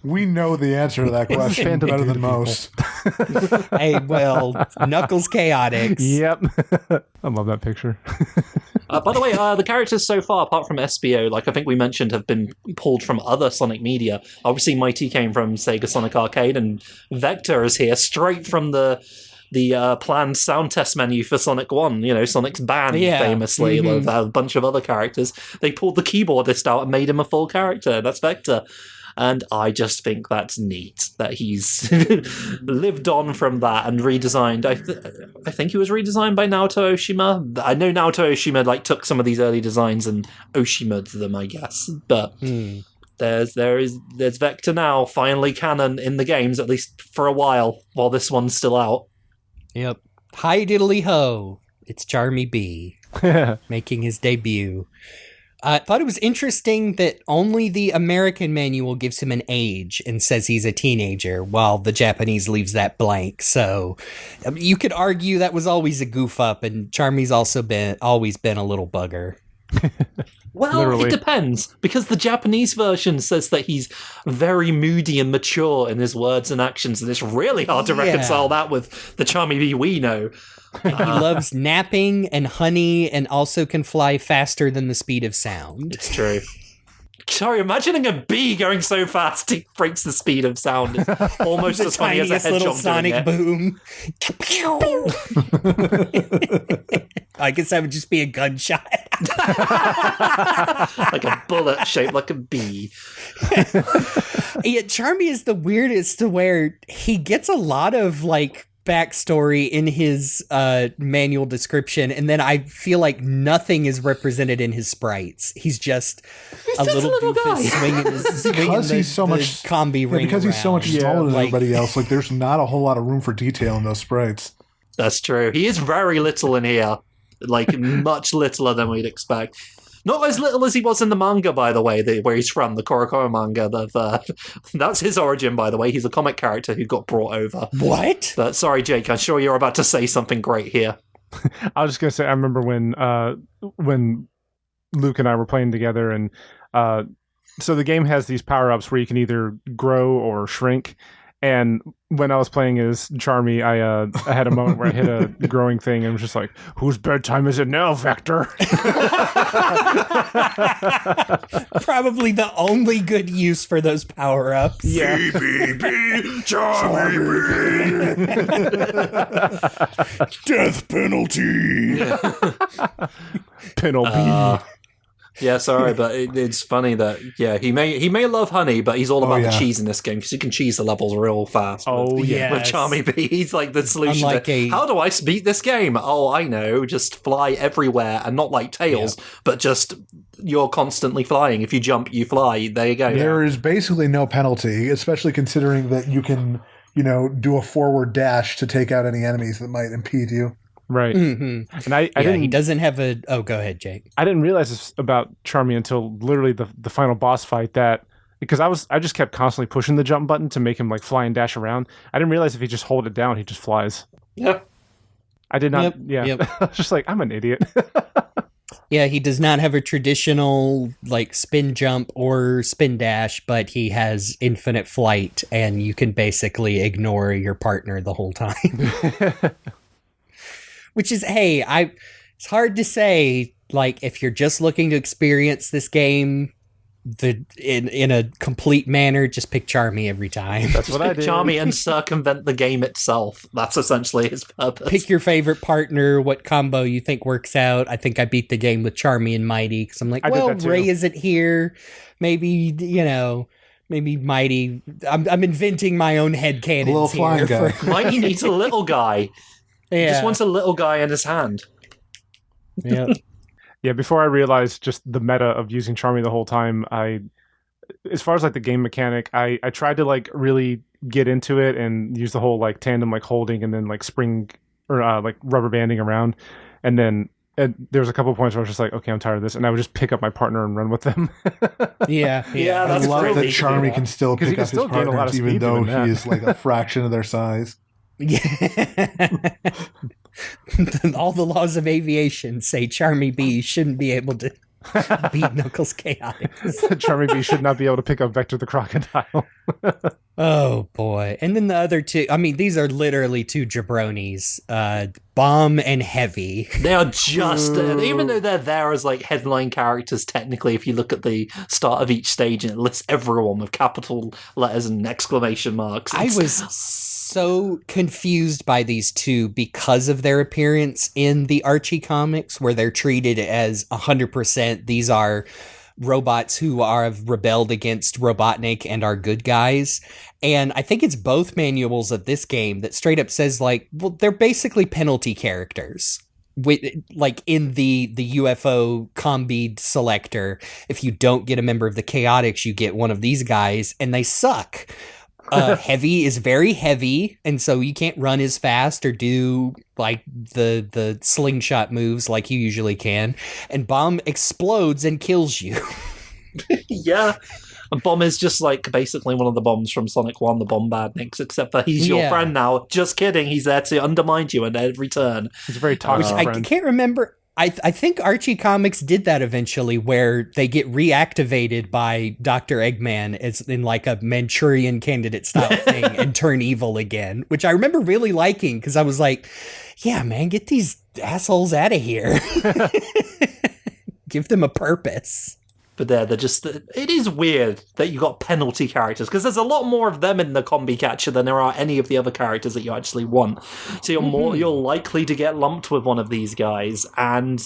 We know the answer to that question Phantom better do to than people. most. Hey, well, Knuckles Chaotix. Yep. I love that picture. By the way, the characters so far, apart from SBO, like I think we mentioned, have been pulled from other Sonic media. Obviously, Mighty came from Sega Sonic Arcade, and Vector is here straight from the planned sound test menu for Sonic 1, you know, Sonic's band, famously, with a bunch of other characters. They pulled the keyboardist out and made him a full character. That's Vector. And I just think that's neat that he's lived on from that and redesigned. I think he was redesigned by Naoto Oshima. I know Naoto Oshima like took some of these early designs and Oshima'd them, I guess. But there's Vector now, finally canon in the games, at least for a while this one's still out. Yep. Hi diddly ho. It's Charmy B making his debut. I thought it was interesting that only the American manual gives him an age and says he's a teenager, while the Japanese leaves that blank. So you could argue that was always a goof up, and Charmy's also always been a little bugger. Well, Literally. It depends, because the Japanese version says that he's very moody and mature in his words and actions, and it's really hard to reconcile that with the Charmy B we know. He loves napping and honey and also can fly faster than the speed of sound. It's true. Sorry, imagining a bee going so fast it breaks the speed of sound. It's almost as funny as a Tiniest little hedgehog doing sonic it. boom. I guess that would just be a gunshot. Like a bullet shaped like a bee. Yeah, Charmy is the weirdest, to where he gets a lot of like backstory in his manual description, and then I feel like nothing is represented in his sprites. He's just a little guy. doofus swinging Because he's so much combi ring. because he's so much around. smaller than like- everybody else. Like, there's not a whole lot of room for detail in those sprites. That's true. He is very little in here. Like, much littler than we'd expect. Not as little as he was in the manga, by the way, where he's from, the Korokoro manga. That's his origin, by the way. He's a comic character who got brought over. What? But sorry, Jake, I'm sure you're about to say something great here. I was just gonna say, I remember when Luke and I were playing together, and so the game has these power-ups where you can either grow or shrink. And when I was playing as Charmy, I had a moment where I hit a growing thing and was just like, "Whose bedtime is it now, Vector?" Probably the only good use for those power-ups. Yeah. CBB, Charmy. Death penalty. Penalty. Yeah, sorry, but it's funny that he may love honey, but he's all about the cheese in this game because you can cheese the levels real fast. Oh yeah, with Charmy B, he's like the solution. Unlike how do I beat this game? Oh, I know, just fly everywhere and not like Tails, but just you're constantly flying. If you jump, you fly. There you go. There is basically no penalty, especially considering that you can, do a forward dash to take out any enemies that might impede you. Right. Mm-hmm. And I didn't. He doesn't have a. Oh, go ahead, Jake. I didn't realize this about Charmy until literally the final boss fight. Because I just kept constantly pushing the jump button to make him like fly and dash around. I didn't realize if he just hold it down, he just flies. Yeah. I did not. Yep, yeah. yep. I was just like, I'm an idiot. Yeah, he does not have a traditional like spin jump or spin dash, but he has infinite flight, and you can basically ignore your partner the whole time. Which is, it's hard to say, like, if you're just looking to experience this game in a complete manner, just pick Charmy every time. That's what I did. Charmy and circumvent the game itself. That's essentially his purpose. Pick your favorite partner, what combo you think works out. I think I beat the game with Charmy and Mighty, because I'm like, Ray isn't here. Maybe, maybe Mighty. I'm inventing my own headcanons here. A little flying guy. Mighty needs a little guy. He just wants a little guy in his hand. Yeah. Yeah, before I realized just the meta of using Charmy the whole time, as far as like the game mechanic, I tried to like really get into it and use the whole like tandem like holding and then like spring or like rubber banding around. And then there was a couple of points where I was just like, okay, I'm tired of this. And I would just pick up my partner and run with them. Yeah. I love that crazy. Charmy can still pick up his gain a lot of partners even speed though doing that. he is like a fraction of their size. Yeah. All the laws of aviation say Charmy B shouldn't be able to beat Knuckles Chaotix. Charmy B should not be able to pick up Vector the Crocodile. Oh boy. And then the other two, I mean, these are literally two jabronis, Bomb and Heavy. They are just, even though they're there as like headline characters, technically, if you look at the start of each stage and it lists everyone with capital letters and exclamation marks. I was so confused by these two because of their appearance in the Archie comics, where they're treated as 100%. These are robots who have rebelled against Robotnik and are good guys. And I think it's both manuals of this game that straight up says, like, well, they're basically penalty characters. Like in the UFO combi selector, if you don't get a member of the Chaotix, you get one of these guys, and they suck. Heavy is very heavy, and so you can't run as fast or do like the slingshot moves like you usually can. And Bomb explodes and kills you. Yeah. And Bomb is just like basically one of the bombs from Sonic 1, the Bombadniks, except that he's your friend now. Just kidding. He's there to undermine you at every turn. He's a very toxic Which friend. I can't remember. I think Archie Comics did that eventually, where they get reactivated by Dr. Eggman as in like a Manchurian Candidate style thing and turn evil again, which I remember really liking because I was like, yeah, man, get these assholes out of here. Give them a purpose. But they're just, it is weird that you got penalty characters, because there's a lot more of them in the Combi-Catcher than there are any of the other characters that you actually want. So you're likely to get lumped with one of these guys, and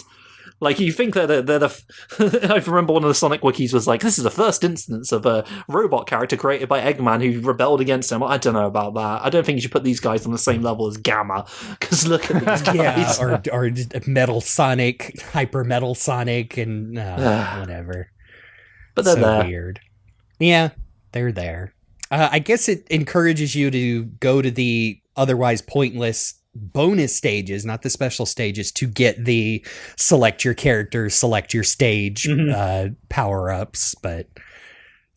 like you think that they're I remember one of the Sonic wikis was like, this is the first instance of a robot character created by Eggman who rebelled against him. I don't know about that. I don't think you should put these guys on the same level as Gamma, because look at these guys. Yeah, or Metal Sonic, Hyper Metal Sonic, and whatever. But they're so there. Weird. Yeah, they're there. I guess it encourages you to go to the otherwise pointless bonus stages, not the special stages, to get the select your character, select your stage power-ups, but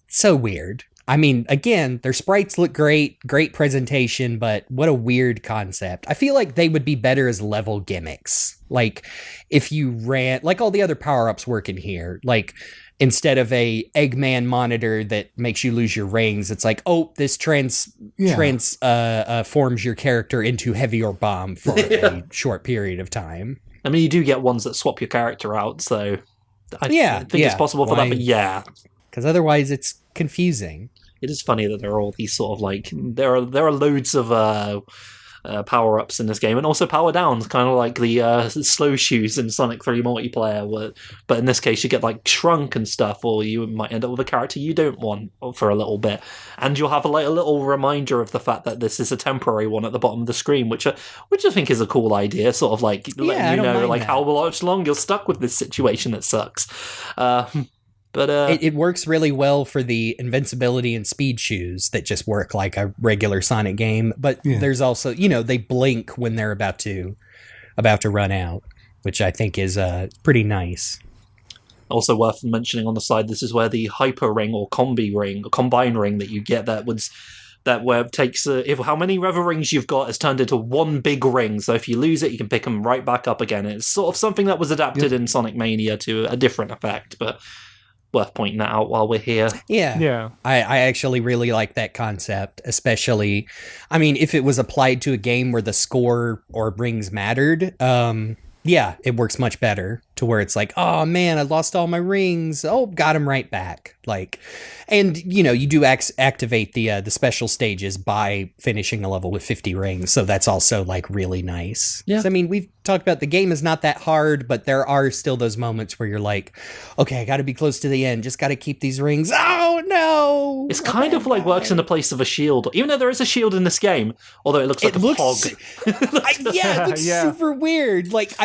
so weird. I mean, again, their sprites look great presentation, but what a weird concept. I feel like they would be better as level gimmicks. Like, if you ran, like all the other power-ups work in here, like, instead of a Eggman monitor that makes you lose your rings, it's like, oh, this transforms your character into Heavy or Bomb for a short period of time. I mean, you do get ones that swap your character out, so I think it's possible for that, but yeah. Because otherwise it's confusing. It is funny that there are all these sort of like there are loads of power ups in this game, and also power downs, kind of like the slow shoes in Sonic 3 multiplayer. But in this case, you get like shrunk and stuff, or you might end up with a character you don't want for a little bit, and you'll have a little reminder of the fact that this is a temporary one at the bottom of the screen, which I think is a cool idea. Sort of like letting you know like how much long you're stuck with this situation that sucks. But it works really well for the invincibility and speed shoes that just work like a regular Sonic game. But there's also, they blink when they're about to run out, which I think is pretty nice. Also worth mentioning on the side, this is where the hyper ring or combi ring, or combine ring that you get where it takes if how many Rever rings you've got is turned into one big ring. So if you lose it, you can pick them right back up again. It's sort of something that was adapted in Sonic Mania to a different effect, but worth pointing that out while we're here. Yeah. I actually really like that concept, especially, I mean, if it was applied to a game where the score or rings mattered, it works much better to where it's like, oh man, I lost all my rings. Oh, got them right back. Like, and you do activate the special stages by finishing a level with 50 rings. So that's also like really nice. Yeah. So, I mean, we've talked about the game is not that hard, but there are still those moments where you're like, okay, I got to be close to the end. Just got to keep these rings. Oh no. It's kind of like works in the place of a shield, even though there is a shield in this game, although it looks like a hog. It looks super weird. Like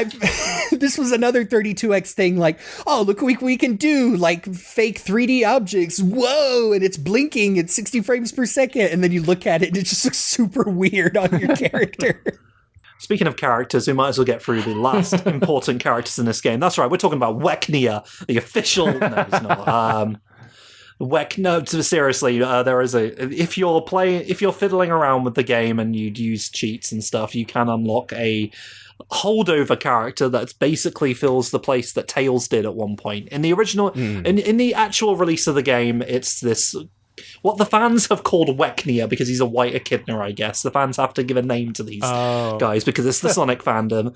this was another 32X thing. Like, oh, look what we can do. Like fake 3D objects. Whoa. And it's blinking at 60 frames per second. And then you look at it and it just looks super weird on your character. Speaking of characters, we might as well get through the last important characters in this game. That's right, we're talking about Weknia, the official... No, it's not. No, seriously, there is if you're fiddling around with the game and you'd use cheats and stuff, you can unlock a holdover character that basically fills the place that Tails did at one point. In the original, in the actual release of the game, it's this... what the fans have called Weknia, because he's a white echidna, I guess. The fans have to give a name to these guys because it's the Sonic fandom.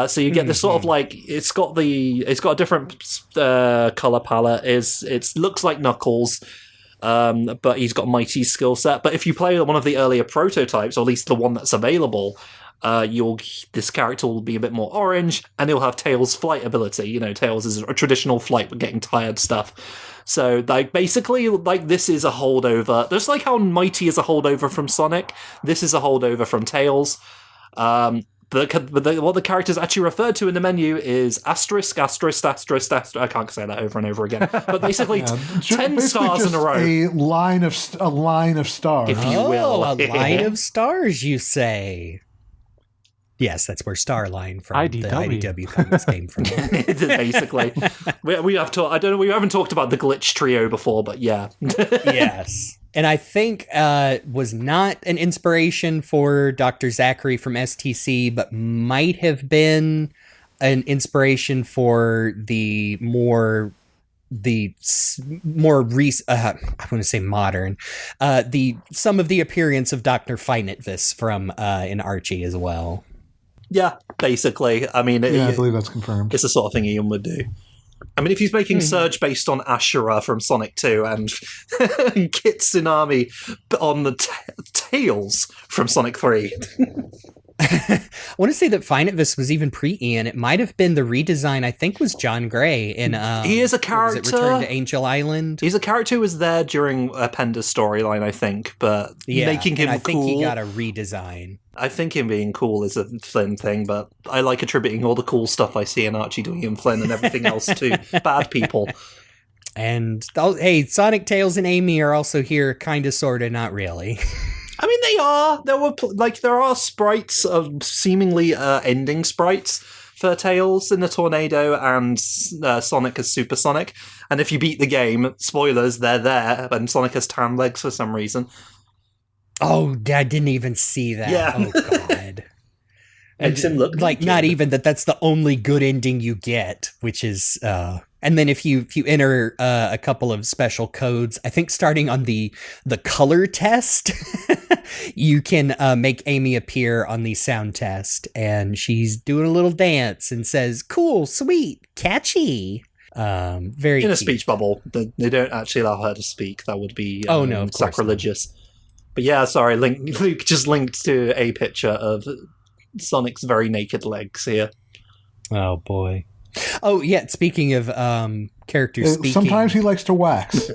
So you get this sort of like it's got a different color palette. It looks like Knuckles, but he's got Mighty's skill set. But if you play one of the earlier prototypes, or at least the one that's available, this character will be a bit more orange, and he'll have Tails' flight ability. Tails is a traditional flight with getting tired stuff. So, like, basically, like, this is a holdover. Just like how Mighty is a holdover from Sonic, this is a holdover from Tails. What the character's actually referred to in the menu is asterisk, asterisk, asterisk, asterisk. I can't say that over and over again. But basically, 10 stars in a row. A line of stars. If you will. A line of stars, you say. Yes, that's where Starline from the IDW comics came from. Basically, we have to. I don't know. We haven't talked about the glitch trio before, but yeah. Yes, and I think was not an inspiration for Dr. Zachary from STC, but might have been an inspiration for the more recent, I want to say modern, some of the appearance of Dr. Finitvis from in Archie as well. Yeah, basically. I mean, I believe that's confirmed. It's the sort of thing Ian would do. I mean, if he's making Surge based on Ashura from Sonic 2 and Kit Tsunami on the Tails from Sonic 3. I want to say that Finitvis was even pre-Ian. It might have been the redesign, I think, was John Gray in he is a character. Return to Angel Island. He's a character who was there during Penda's storyline, I think, but making him cool. I think he got a redesign. I think him being cool is a Flynn thing, but I like attributing all the cool stuff I see in Archie doing in Flynn and everything else to bad people. And hey, Sonic, Tails, and Amy are also here, kind of, sort of, not really. I mean, they are. There are sprites of seemingly ending sprites for Tails in the tornado and Sonic as Supersonic. And if you beat the game, spoilers, they're there, and Sonic has tan legs for some reason. Oh, I didn't even see that. Yeah. Oh, God. Makes him look like, not even that's the only good ending you get, which is... And then if you enter a couple of special codes, I think starting on the color test, you can make Amy appear on the sound test, and she's doing a little dance and says, "Cool, sweet, catchy." Very in a cute. speech bubble. They don't actually allow her to speak. That would be no, of course sacrilegious. But yeah, sorry, Luke just linked to a picture of Sonic's very naked legs here. Oh boy. Oh yeah, speaking of characters speaking, sometimes he likes to wax.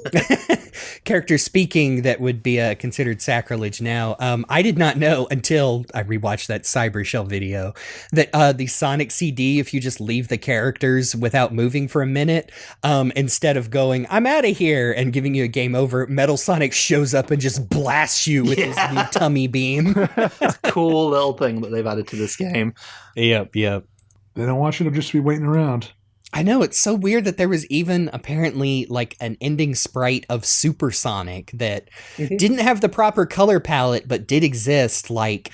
Characters speaking that would be considered sacrilege now. I did not know until I rewatched that Cybershell video that the Sonic CD, if you just leave the characters without moving for a minute, instead of going, "I'm out of here," and giving you a game over, Metal Sonic shows up and just blasts you with his new tummy beam. Cool little thing that they've added to this game. Yep. They don't want you to just be waiting around. I know, it's so weird that there was even apparently like an ending sprite of Supersonic that didn't have the proper color palette but did exist. Like,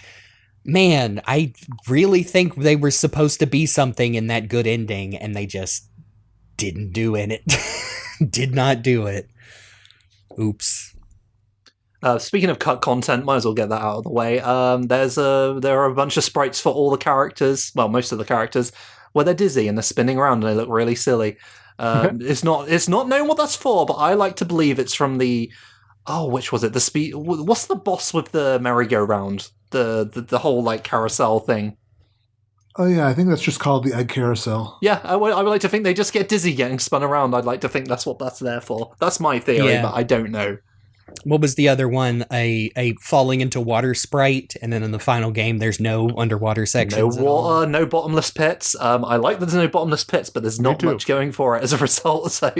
man, I really think they were supposed to be something in that good ending, and they just didn't do it. Did not do it. Oops. Speaking of cut content, might as well get that out of the way. There are a bunch of sprites for all the characters, well, most of the characters, where they're dizzy and they're spinning around and they look really silly. It's not known what that's for, but I like to believe it's from the which was it? What's the boss with the merry-go-round? The whole like carousel thing. Oh yeah, I think that's just called the egg carousel. Yeah, I would like to think they just get dizzy getting spun around. I'd like to think that's what that's there for. That's my theory, but I don't know. What was the other one? A falling into water sprite, and then in the final game, there's no underwater sections. No water, no bottomless pits. I like that there's no bottomless pits, but there's not much going for it as a result. So,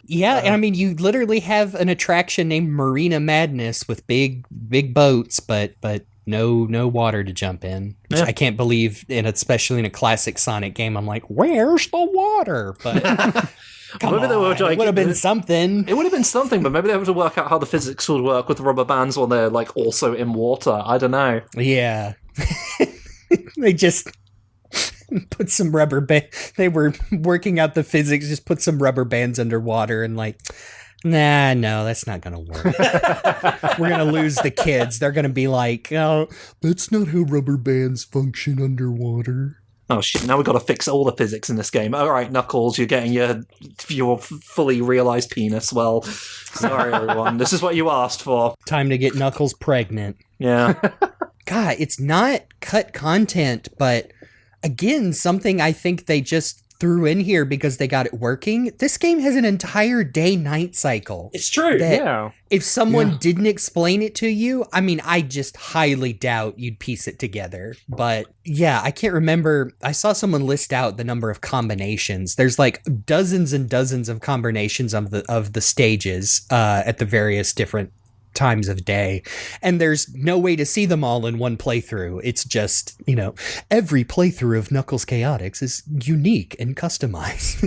yeah, and I mean, you literally have an attraction named Marina Madness with big boats, but no water to jump in. Which I can't believe, especially in a classic Sonic game. I'm like, where's the water? But. Come on, it would have been something. It would have been something, but maybe they have to work out how the physics would work with rubber bands when they're like also in water. I don't know. Yeah. They just put some rubber band. They were working out the physics, just put some rubber bands underwater and like, no, that's not going to work. We're going to lose the kids. They're going to be like, oh, that's not how rubber bands function underwater. Oh shit, now we've got to fix all the physics in this game. Alright, Knuckles, you're getting your fully realised penis. Well, sorry everyone, this is what you asked for. Time to get Knuckles pregnant. Yeah. God, it's not cut content, but again, something I think they just threw in here because they got it working. This game has an entire day-night cycle. It's true, yeah. If someone didn't explain it to you, I mean, I just highly doubt you'd piece it together. But yeah, I can't remember. I saw someone list out the number of combinations. There's like dozens and dozens of combinations of the stages at the various different times of day, and there's no way to see them all in one playthrough. It's just, every playthrough of Knuckles Chaotix is unique and customized.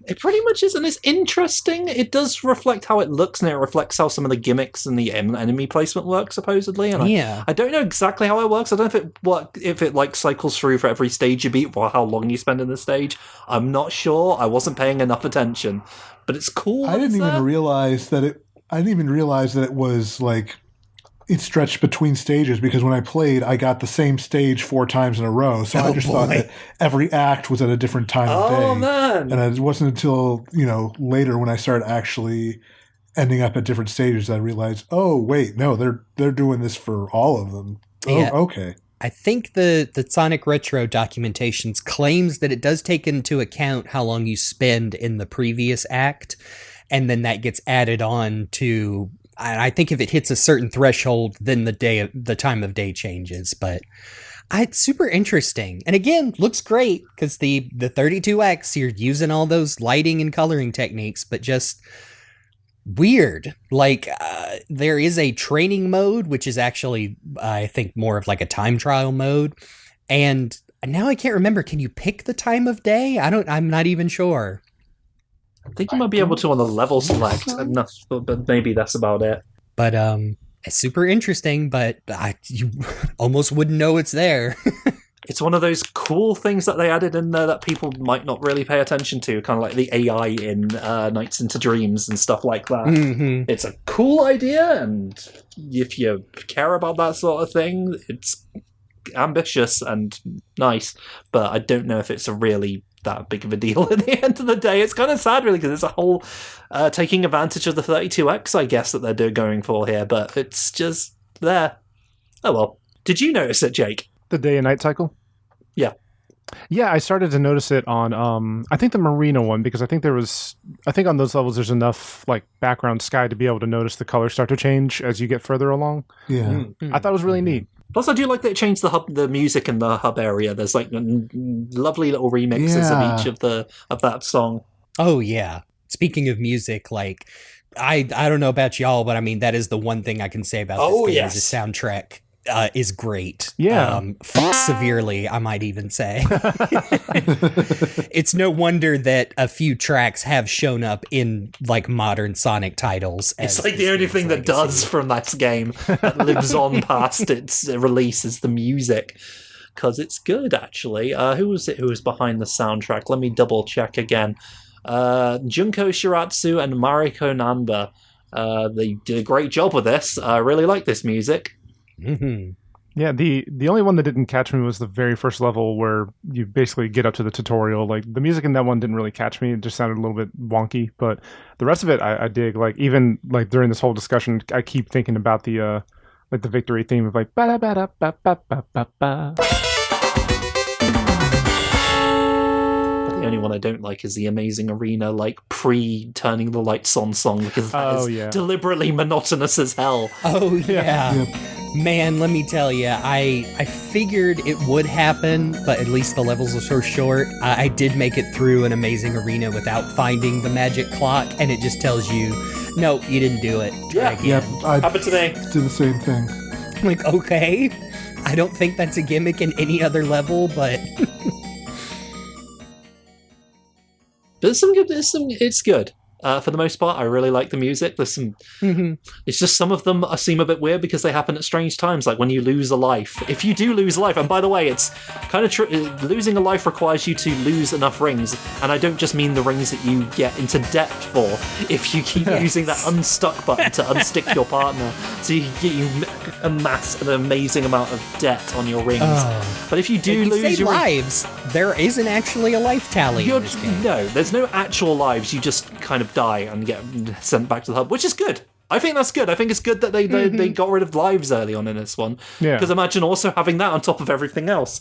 It pretty much is, and it's interesting. It does reflect how it looks, and it reflects how some of the gimmicks and the enemy placement work, supposedly. And I don't know exactly how it works. I don't know if it like cycles through for every stage you beat, or how long you spend in the stage. I'm not sure. I wasn't paying enough attention, but it's cool. I didn't even realize that it was like it stretched between stages, because when I played, I got the same stage 4 times in a row. So I just thought that every act was at a different time of day. Oh, man. And it wasn't until, later when I started actually ending up at different stages that I realized, oh, wait, no, they're doing this for all of them. Yeah. Oh, okay. I think the Sonic Retro documentations claims that it does take into account how long you spend in the previous act, and then that gets added on to, I think if it hits a certain threshold, then the time of day changes. But it's super interesting. And again, looks great because the 32X, you're using all those lighting and coloring techniques, but just weird. Like, there is a training mode, which is actually, I think, more of like a time trial mode. And now I can't remember. Can you pick the time of day? I'm not even sure. I think you might be able to on the level select, enough, but maybe that's about it. But it's super interesting, but you almost wouldn't know it's there. It's one of those cool things that they added in there that people might not really pay attention to, kind of like the AI in Nights into Dreams and stuff like that. Mm-hmm. It's a cool idea, and if you care about that sort of thing, it's ambitious and nice, but I don't know if it's really that big of a deal at the end of the day. It's kind of sad, really, because it's a whole taking advantage of the 32X, I guess, that they're going for here, but it's just there. Oh well. Did you notice it, Jake? The day and night cycle? Yeah. Yeah, I started to notice it on, I think the Marina one, because I think on those levels there's enough like background sky to be able to notice the colors start to change as you get further along. Yeah. I thought it was really neat. Plus, I do like that it changed the music in the hub area. There's like lovely little remixes of each of that song. Oh yeah. Speaking of music, like I don't know about y'all, but I mean that is the one thing I can say about this game is the soundtrack is great. Yeah. Severely, I might even say. It's no wonder that a few tracks have shown up in like modern Sonic titles. It's like the only thing that does from that game that lives on past its release is the music, because it's good actually. Who was it who was behind the soundtrack? Let me double check again. Junko Shiratsu and Mariko Namba. They did a great job with this. I really like this music. Mm-hmm. Yeah, the only one that didn't catch me was the very first level where you basically get up to the tutorial. Like the music in that one didn't really catch me; it just sounded a little bit wonky. But the rest of it, I dig. Like even like during this whole discussion, I keep thinking about the like the victory theme of like ba da ba da ba ba ba ba ba. The only one I don't like is the Amazing Arena, like pre-turning the lights on song, because that is deliberately monotonous as hell. Oh yeah. Man, let me tell you, I figured it would happen, but at least the levels are so short. I did make it through an Amazing Arena without finding the magic clock, and it just tells you, no, you didn't do it. Try again. Yep. I Happened today. did the same thing. I'm like, okay. I don't think that's a gimmick in any other level, but But it's good. For the most part, I really like the music. There's some. It's just some of them seem a bit weird because they happen at strange times, like when you lose a life. If you do lose a life, and by the way, it's kind of losing a life requires you to lose enough rings, and I don't just mean the rings that you get into debt for. If you keep using that unstuck button to unstick your partner, so you amass an amazing amount of debt on your rings. But if you do lose your lives, there isn't actually a life tally in this game. No, there's no actual lives. You just kind of die and get sent back to the hub, which is good. I think that's good. I think it's good that they got rid of lives early on in this one. Yeah. Because imagine also having that on top of everything else.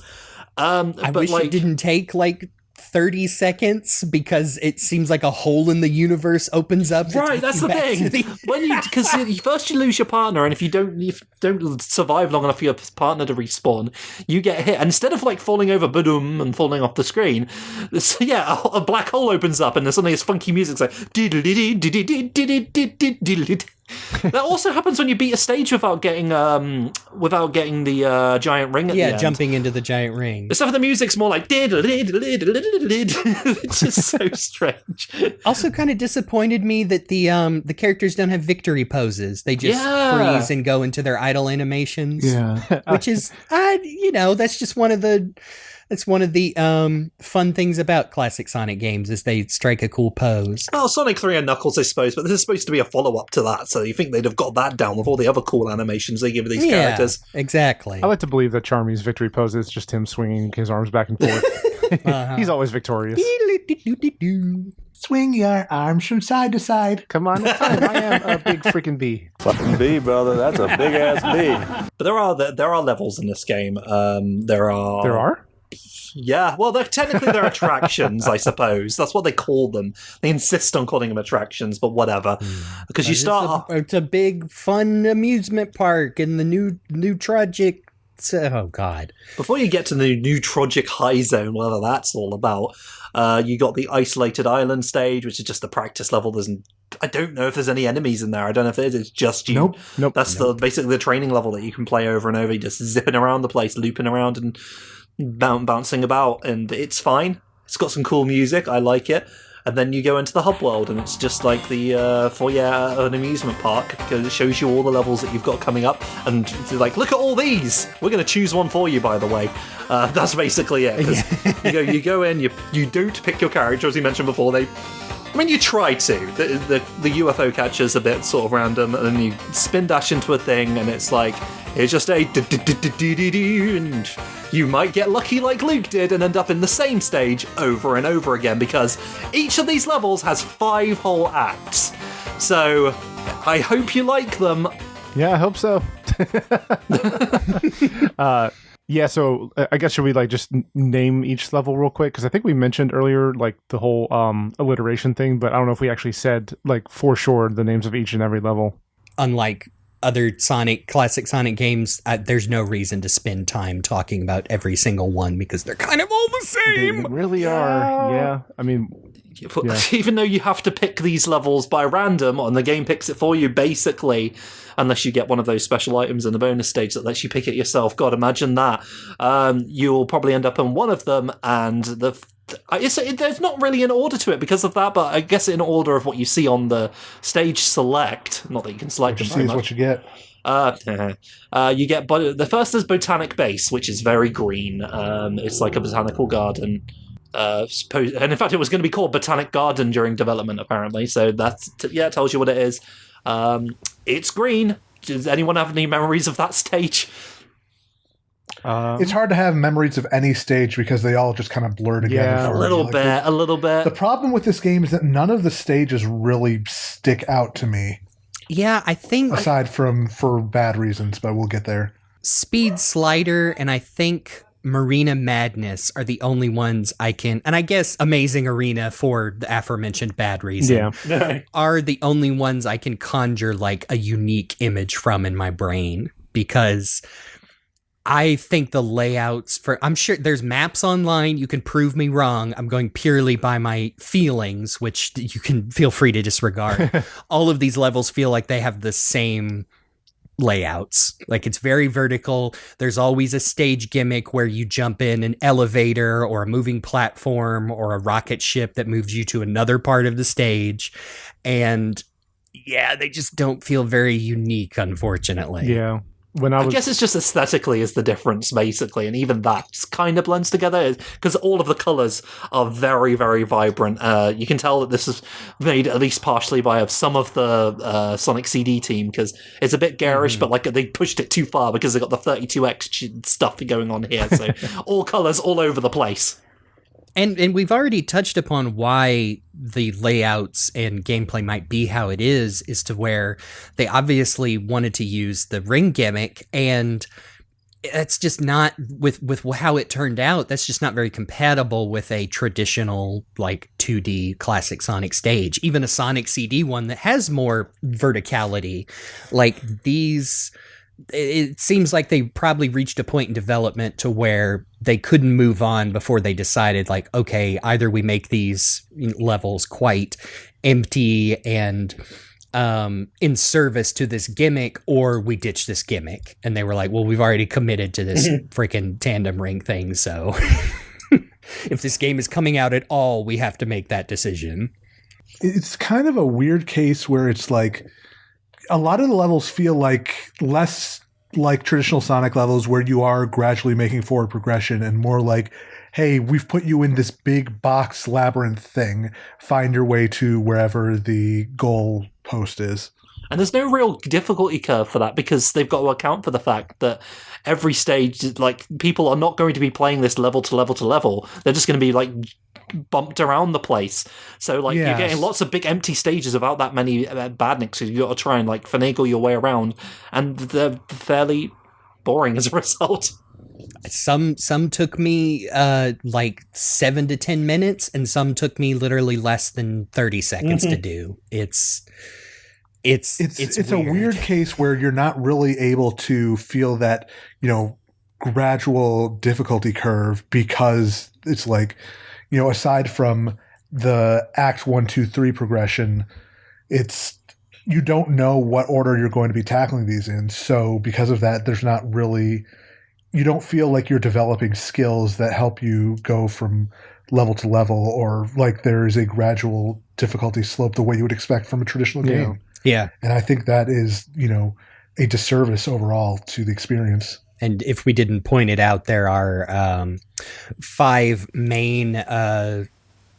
I wish it didn't take like 30 seconds because it seems like a hole in the universe opens up. Right, that's the thing. Because first you lose your partner, and if you don't survive long enough for your partner to respawn, you get hit. And instead of like falling over, boom, and falling off the screen, a black hole opens up, and there's suddenly this funky music. It's like that also happens when you beat a stage without getting the giant ring at the end. Jumping into the giant ring. Except for the music's more like it's just so strange. Also kind of disappointed me that the characters don't have victory poses. They just freeze and go into their idle animations. Yeah. Which is that's just one of the fun things about classic Sonic games is they strike a cool pose. Well, Sonic 3 and Knuckles, I suppose, but this is supposed to be a follow-up to that, so you think they'd have got that down with all the other cool animations they give these characters. Exactly. I like to believe that Charmy's victory pose is just him swinging his arms back and forth. He's always victorious. Swing your arms from side to side. Come on, I am a big freaking bee. Fucking bee, brother. That's a big ass bee. But there are levels in this game. There are? Yeah, well, technically they're attractions, I suppose. That's what they call them. They insist on calling them attractions, but whatever. Because you start... It's a big, fun amusement park in the Newtrogic Oh, God. Before you get to the Newtrogic High Zone, whatever that's all about, you got the Isolated Island stage, which is just the practice level. I don't know if there's any enemies in there. I don't know if there is. It's just you. Nope. That's basically the training level that you can play over and over. You're just zipping around the place, looping around and bouncing about, and it's fine. It's got some cool music. I like it. And then you go into the hub world, and it's just like the foyer at an amusement park, because it shows you all the levels that you've got coming up, and it's like, look at all these! We're going to choose one for you, by the way. That's basically it. 'Cause you go in, you don't pick your character, as you mentioned before. You try to. The UFO catcher's a bit sort of random, and then you spin dash into a thing, and it's like, here's just a and you might get lucky like Luke did and end up in the same stage over and over again, because each of these levels has 5 whole acts. So I hope you like them. Yeah, I hope so. Yeah, so I guess should we just name each level real quick? Because I think we mentioned earlier the whole alliteration thing, but I don't know if we actually said for sure the names of each and every level. Unlike other classic Sonic games, there's no reason to spend time talking about every single one because they're kind of all the same. They really are. Yeah, I mean, yeah. Even though you have to pick these levels by random, and the game picks it for you, basically, unless you get one of those special items in the bonus stage that lets you pick it yourself. God, imagine that. You'll probably end up in one of them, and there's not really an order to it because of that, but I guess in order of what you see on the stage select. Not that you can select them very much. What you get. You get the first is Botanic Base, which is very green. It's like a botanical garden. And in fact, it was going to be called Botanic Garden during development, apparently. So it tells you what it is. It's green. Does anyone have any memories of that stage? It's hard to have memories of any stage because they all just kind of blur together. Yeah, a little bit. The problem with this game is that none of the stages really stick out to me. Yeah, I think... Aside from for bad reasons, but we'll get there. Speed Slider and I think Marina Madness are the only ones I can... And I guess Amazing Arena, for the aforementioned bad reason, are the only ones I can conjure a unique image from in my brain. Because... I think the layouts I'm sure there's maps online. You can prove me wrong. I'm going purely by my feelings, which you can feel free to disregard. All of these levels feel like they have the same layouts. It's very vertical. There's always a stage gimmick where you jump in an elevator or a moving platform or a rocket ship that moves you to another part of the stage. And yeah, they just don't feel very unique, unfortunately. Yeah. I guess it's just aesthetically is the difference, basically, and even that kind of blends together because all of the colours are very, very vibrant. You can tell that this is made at least partially by some of the Sonic CD team because it's a bit garish, but they pushed it too far because they got the 32X stuff going on here. So all colours all over the place. And we've already touched upon why the layouts and gameplay might be how it is to where they obviously wanted to use the ring gimmick, and that's just not, with how it turned out, that's just not very compatible with a traditional 2D classic Sonic stage. Even a Sonic CD one that has more verticality, these... It seems like they probably reached a point in development to where they couldn't move on before they decided, okay, either we make these levels quite empty and in service to this gimmick, or we ditch this gimmick. And they were like, well, we've already committed to this freaking tandem ring thing, so if this game is coming out at all, we have to make that decision. It's kind of a weird case where it's a lot of the levels feel less like traditional Sonic levels where you are gradually making forward progression and more hey, we've put you in this big box labyrinth thing. Find your way to wherever the goal post is. And there's no real difficulty curve for that because they've got to account for the fact that every stage, people are not going to be playing this level to level to level. They're just going to be bumped around the place. So You're getting lots of big empty stages without that many badniks. So you've got to try and finagle your way around, and they're fairly boring as a result. Some took me 7 to 10 minutes, and some took me literally less than 30 seconds to do. It's a weird case where you're not really able to feel that, gradual difficulty curve because it's like, aside from the Act 1, 2, 3 progression, you don't know what order you're going to be tackling these in. So because of that, there's not really, you don't feel like you're developing skills that help you go from level to level, or like there is a gradual difficulty slope the way you would expect from a traditional game. Yeah. And I think that is, a disservice overall to the experience. And if we didn't point it out, there are 5 main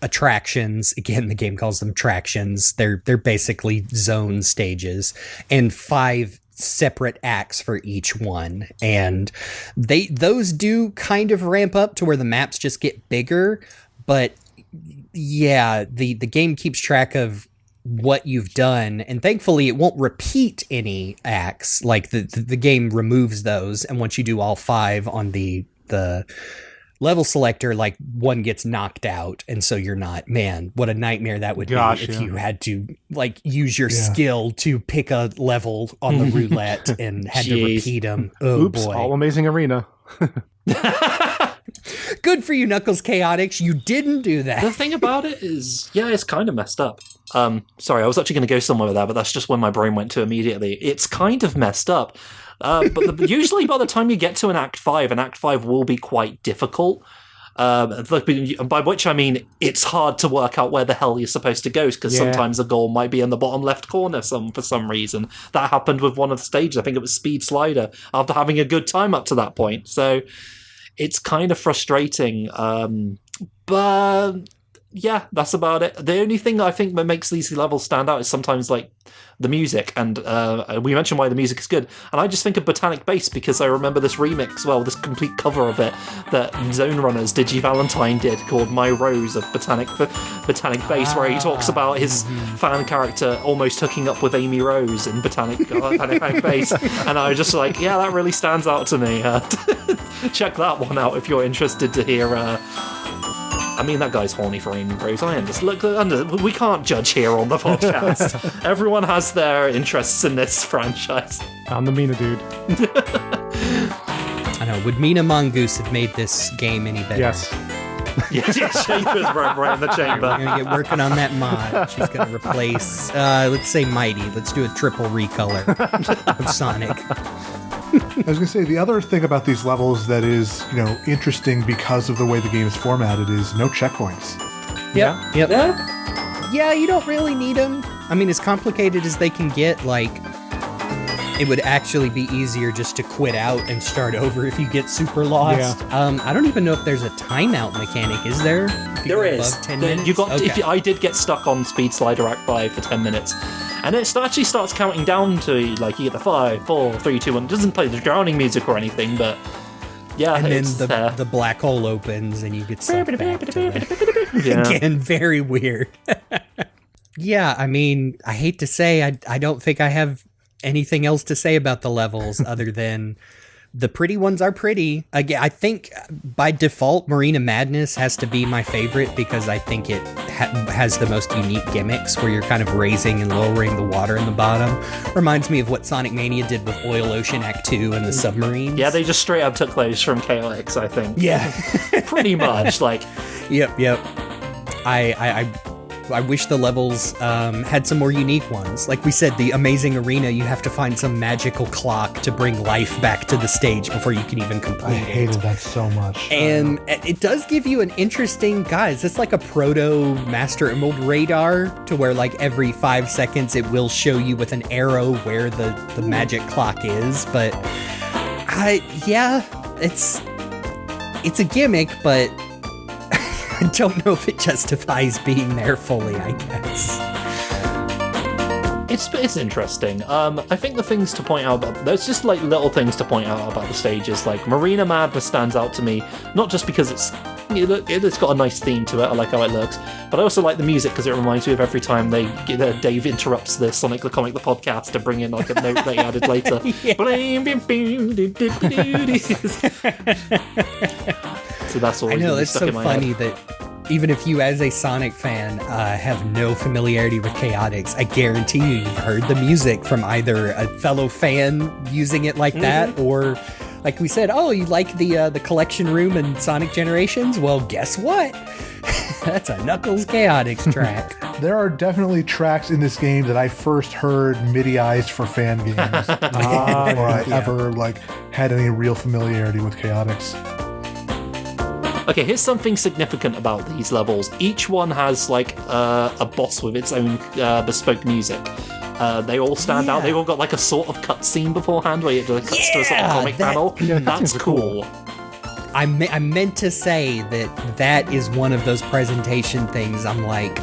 attractions. Again, the game calls them tractions. They're basically zone stages, and 5 separate acts for each one. And those do kind of ramp up to where the maps just get bigger. But yeah, the game keeps track of what you've done, and thankfully it won't repeat any acts. Like the game removes those, and once you do all 5 on the level selector, like one gets knocked out, and so you're not, man, what a nightmare that would be if you had to like use your skill to pick a level on the roulette and had to repeat them. Oh, oops, boy. all Amazing Arena. Good for you, Knuckles Chaotix. You didn't do that. The thing about it is, it's kind of messed up. Sorry, I was actually going to go somewhere with that, but that's just when my brain went to immediately. It's kind of messed up. But usually by the time you get to an Act 5, and Act 5 will be quite difficult. By which I mean it's hard to work out where the hell you're supposed to go, because sometimes the goal might be in the bottom left corner for some reason. That happened with one of the stages. I think it was Speed Slider, after having a good time up to that point. So it's kind of frustrating. But yeah, that's about it. The only thing I think that makes these levels stand out is sometimes like the music, and we mentioned why the music is good, and I just think of Botanic Bass because I remember this remix, this complete cover of it that Zone Runners Digi Valentine did, called My Rose of Botanic Bass, where he talks about his fan character almost hooking up with Amy Rose in Botanic Bass, and I was just like, that really stands out to me. Check that one out if you're interested to hear. I mean, that guy's horny for Amy Rose. I understand. Look, we can't judge here on the podcast. Everyone has their interests in this franchise. I'm the Mina dude. I know. Would Mina Mongoose have made this game any better? Yes. Shaper's right in the chamber. We're going to get working on that mod. She's going to replace, let's say Mighty. Let's do a triple recolor of Sonic. I was going to say, the other thing about these levels that is, interesting because of the way the game is formatted is no checkpoints. Yep. Yeah, you don't really need them. I mean, as complicated as they can get, like, it would actually be easier just to quit out and start over if you get super lost. I don't even know if there's a timeout mechanic. Is there? There is. 10 minutes? You got. Okay. I did get stuck on Speed Slider Act 5 for 10 minutes. And it actually starts counting down to, like, you get the 5, 4, 3, 2, 1. It doesn't play the drowning music or anything, but yeah, and it's then the black hole opens and you get sucked back to it. Again, very weird. Yeah, I mean, I hate to say, I don't think I have anything else to say about the levels other than the pretty ones are pretty. Again, I think by default, Marina Madness has to be my favorite because I think it has the most unique gimmicks where you're kind of raising and lowering the water in the bottom. Reminds me of what Sonic Mania did with Oil Ocean Act 2 and the submarines. Yeah, they just straight up took those from Chaotix, I think. Yeah. Pretty much, like... Yep. I wish the levels had some more unique ones. Like we said, the Amazing Arena, you have to find some magical clock to bring life back to the stage before you can even complete it. I hated that so much. And it does give you an interesting, guys, it's like a proto Master Emerald radar to where like every 5 seconds it will show you with an arrow where the magic clock is. But it's a gimmick, but I don't know if it justifies being there fully, I guess. It's interesting. I think the things to point out there's just like little things to point out about the stages. Like Marina Madness stands out to me, not just because it's got a nice theme to it. I like how it looks, but I also like the music because it reminds me of every time Dave interrupts the Sonic the Comic the podcast to bring in like a note that he added later. So that's always I know, really it's stuck so in my funny head. that even if you as a Sonic fan have no familiarity with Chaotix, I guarantee you've heard the music from either a fellow fan using it like that or like we said, oh, you like the collection room in Sonic Generations? Well, guess what? That's a Knuckles Chaotix track. There are definitely tracks in this game that I first heard MIDI-ized for fan games before I ever had any real familiarity with Chaotix. Okay, here's something significant about these levels. Each one has a boss with its own bespoke music. They all stand out. They all got a sort of cutscene beforehand where it cuts to a sort of comic panel. That's cool. I meant to say that is one of those presentation things. I'm like,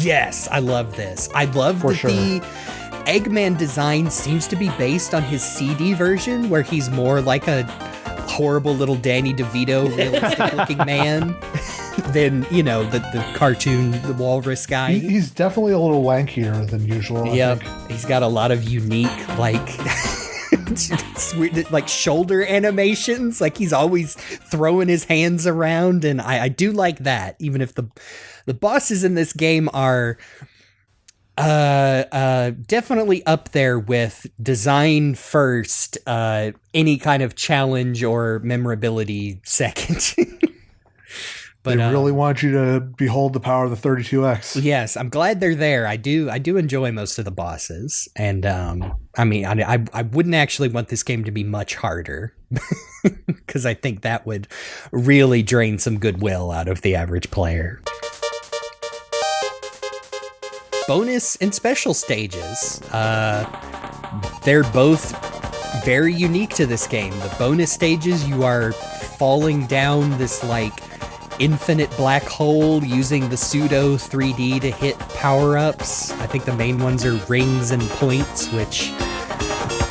yes, I love this. I love that the Eggman design seems to be based on his CD version, where he's more like a horrible little Danny DeVito realistic looking man than, the cartoon, the walrus guy. He's definitely a little wankier than usual. Yep. He's got a lot of unique, shoulder animations. He's always throwing his hands around, and I do like that, even if the bosses in this game are definitely up there with design first, any kind of challenge or memorability second. But they really want you to behold the power of the 32X. Yes, I'm glad they're there. I do enjoy most of the bosses, and I wouldn't actually want this game to be much harder, because I think that would really drain some goodwill out of the average player. Bonus and special stages. They're both very unique to this game. The bonus stages, you are falling down this infinite black hole using the pseudo 3D to hit power-ups. I think the main ones are rings and points, which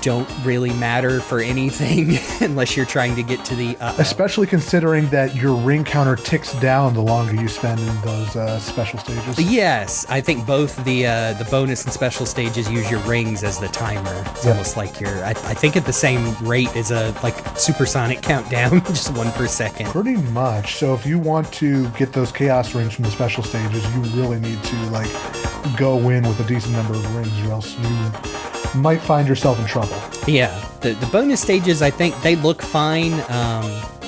don't really matter for anything unless you're trying to get to the especially considering that your ring counter ticks down the longer you spend in those special stages. Yes, I think both the bonus and special stages use your rings as the timer. It's almost like you're I think at the same rate as a supersonic countdown, just 1 per second. Pretty much. So if you want to get those chaos rings from the special stages, you really need to go in with a decent number of rings, or else you might find yourself in trouble. Yeah, the bonus stages, I think they look fine.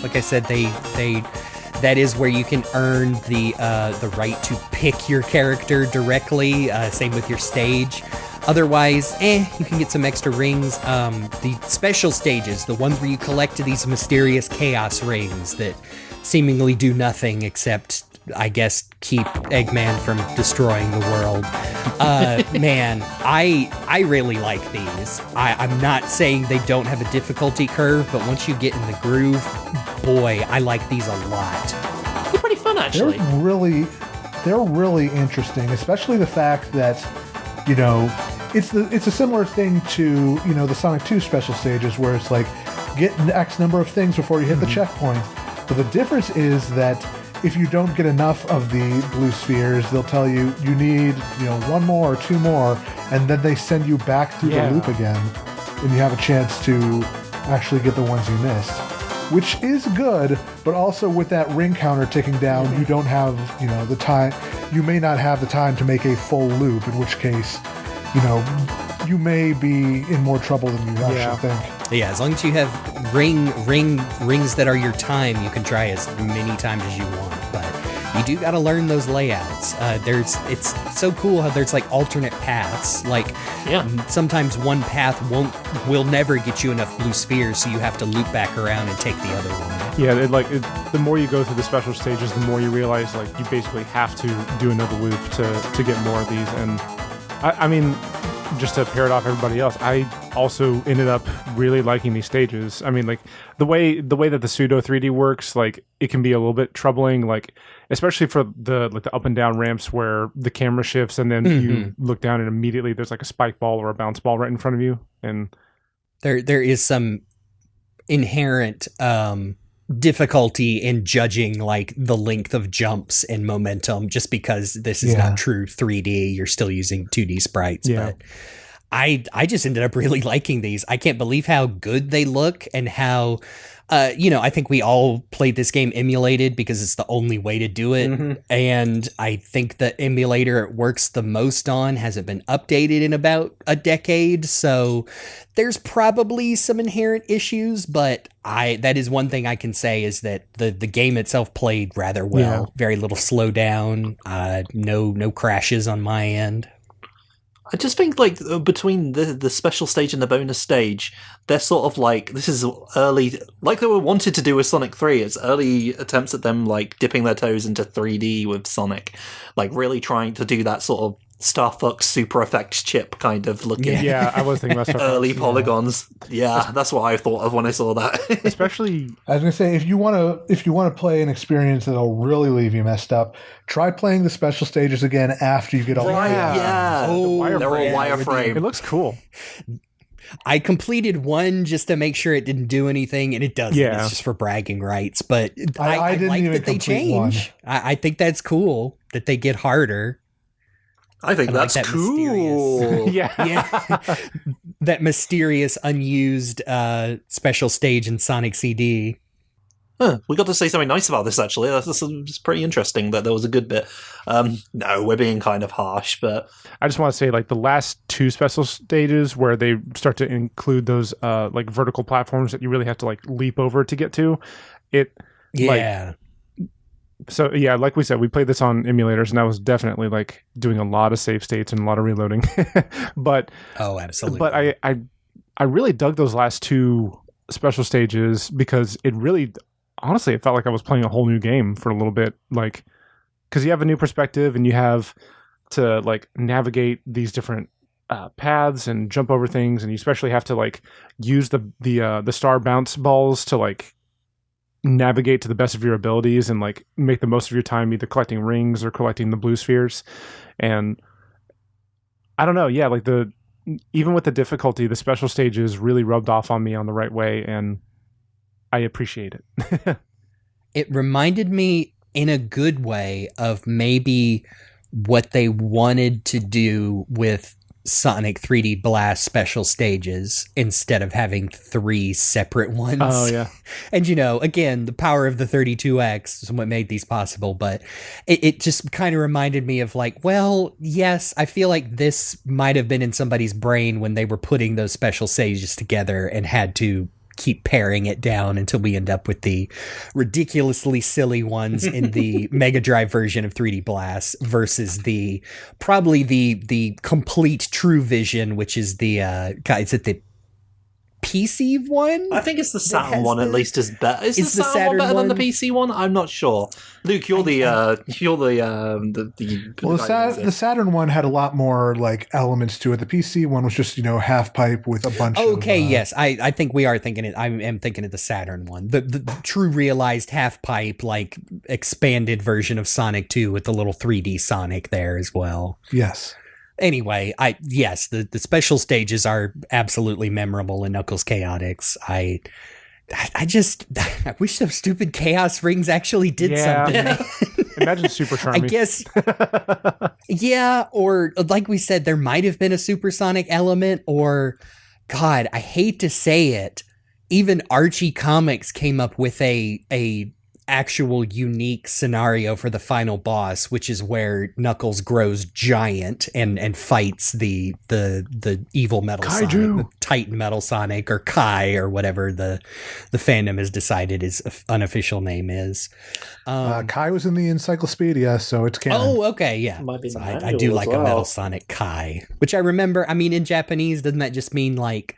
Like I said, they that is where you can earn the right to pick your character directly. Same with your stage. Otherwise, you can get some extra rings. The special stages, the ones where you collect these mysterious chaos rings that seemingly do nothing except, I guess, keep Eggman from destroying the world. Man, I really like these. I'm not saying they don't have a difficulty curve, but once you get in the groove, boy, I like these a lot. They're pretty fun, actually. They're really interesting, especially the fact that, it's a similar thing to, the Sonic 2 special stages, where it's get X number of things before you hit the checkpoint. But the difference is that if you don't get enough of the blue spheres, they'll tell you need, one more or two more, and then they send you back through the loop again, and you have a chance to actually get the ones you missed, which is good. But also with that ring counter ticking down, you don't have, the time. You may not have the time to make a full loop, in which case, you may be in more trouble than you actually think. Yeah, as long as you have rings that are your time, you can try as many times as you want. But you do got to learn those layouts. It's so cool how there's like paths. Sometimes one path will never get you enough blue spheres, so you have to loop back around and take the other one. Yeah, the more you go through the special stages, the more you realize you basically have to do another loop to get more of these. And I mean, just to pair it off everybody else, I also ended up really liking these stages. I mean, the way that the pseudo 3D works, it can be a little bit troubling, especially for the up and down ramps where the camera shifts and then you look down and immediately there's a spike ball or a bounce ball right in front of you. And there is some inherent difficulty in judging the length of jumps and momentum, just because this is not true 3D. You're still using 2D sprites. But I just ended up really liking these. I can't believe how good they look and how I think we all played this game emulated because it's the only way to do it. Mm-hmm. And I think the emulator it works the most on hasn't been updated in about a decade. So there's probably some inherent issues, but that is one thing I can say is that the game itself played rather well. Yeah. Very little slowdown, no crashes on my end. I just think, like, between the special stage and the bonus stage, they're sort of like, this is early, like they were wanted to do with Sonic 3. It's early attempts at them, like, dipping their toes into 3D with Sonic. Like, really trying to do that sort of Star Fox Super Effects chip kind of looking. Yeah, I was thinking about Star Fox. Early polygons. Yeah, that's what I thought of when I saw that. Especially, I was gonna say, if you want to play an experience that'll really leave you messed up, try playing the special stages again after you get all right, yeah. Oh, they're all wireframe. It looks cool. I completed one just to make sure it didn't do anything, and it doesn't. Yeah. It's just for bragging rights. But I didn't like even that they change. I think that's cool that they get harder. I think that's like that cool. Yeah. That mysterious, unused special stage in Sonic CD. We got to say something nice about this, actually. It's pretty interesting that there was a good bit. No, we're being kind of harsh, but... I just want to say, like, the last two special stages where they start to include those, like, vertical platforms that you really have to, like, leap over to get to, Yeah. So, yeah, like we said, we played this on emulators, and I was definitely, like, doing a lot of save states and a lot of reloading. But... Oh, absolutely. But I really dug those last two special stages because it really... Honestly, it felt like I was playing a whole new game for a little bit, like, because you have a new perspective and you have to, like, navigate these different paths and jump over things, and you especially have to, like, use the star bounce balls to, like, navigate to the best of your abilities and, like, make the most of your time either collecting rings or collecting the blue spheres. And I don't know, yeah, like, even with the difficulty, the special stages really rubbed off on me on the right way, and I appreciate it. It reminded me in a good way of maybe what they wanted to do with Sonic 3D Blast special stages instead of having 3 separate ones. Oh, yeah. And, again, the power of the 32X is what made these possible, but it just kind of reminded me of like, well, yes, I feel like this might have been in somebody's brain when they were putting those special stages together and had to keep paring it down until we end up with the ridiculously silly ones in the Mega Drive version of 3D Blast versus probably the complete True Vision, which is is it the PC one? I think it's the Saturn one. At least is better. Is the Saturn one better than the PC one? I'm not sure. Luke, you're the the Saturn one had a lot more like elements to it. The PC one was just half pipe with a bunch. Okay, yes, I think we are thinking it. I am thinking of the Saturn one, the true realized half pipe like expanded version of Sonic 2 with the little 3D Sonic there as well. Yes. Anyway, the special stages are absolutely memorable in Knuckles Chaotix. I wish those stupid chaos rings actually did something. Imagine Super Charmy. I guess, yeah, or like we said, there might have been a supersonic element, or, God, I hate to say it, even Archie Comics came up with a actual unique scenario for the final boss, which is where Knuckles grows giant and fights the evil Metal Kaiju. Sonic, the Titan Metal Sonic, or Kai, or whatever the fandom has decided his unofficial name is. Kai was in the encyclopedia, so it's canon. Oh, okay, yeah. So I do like a Metal Sonic Kai, which I remember. I mean, in Japanese, doesn't that just mean like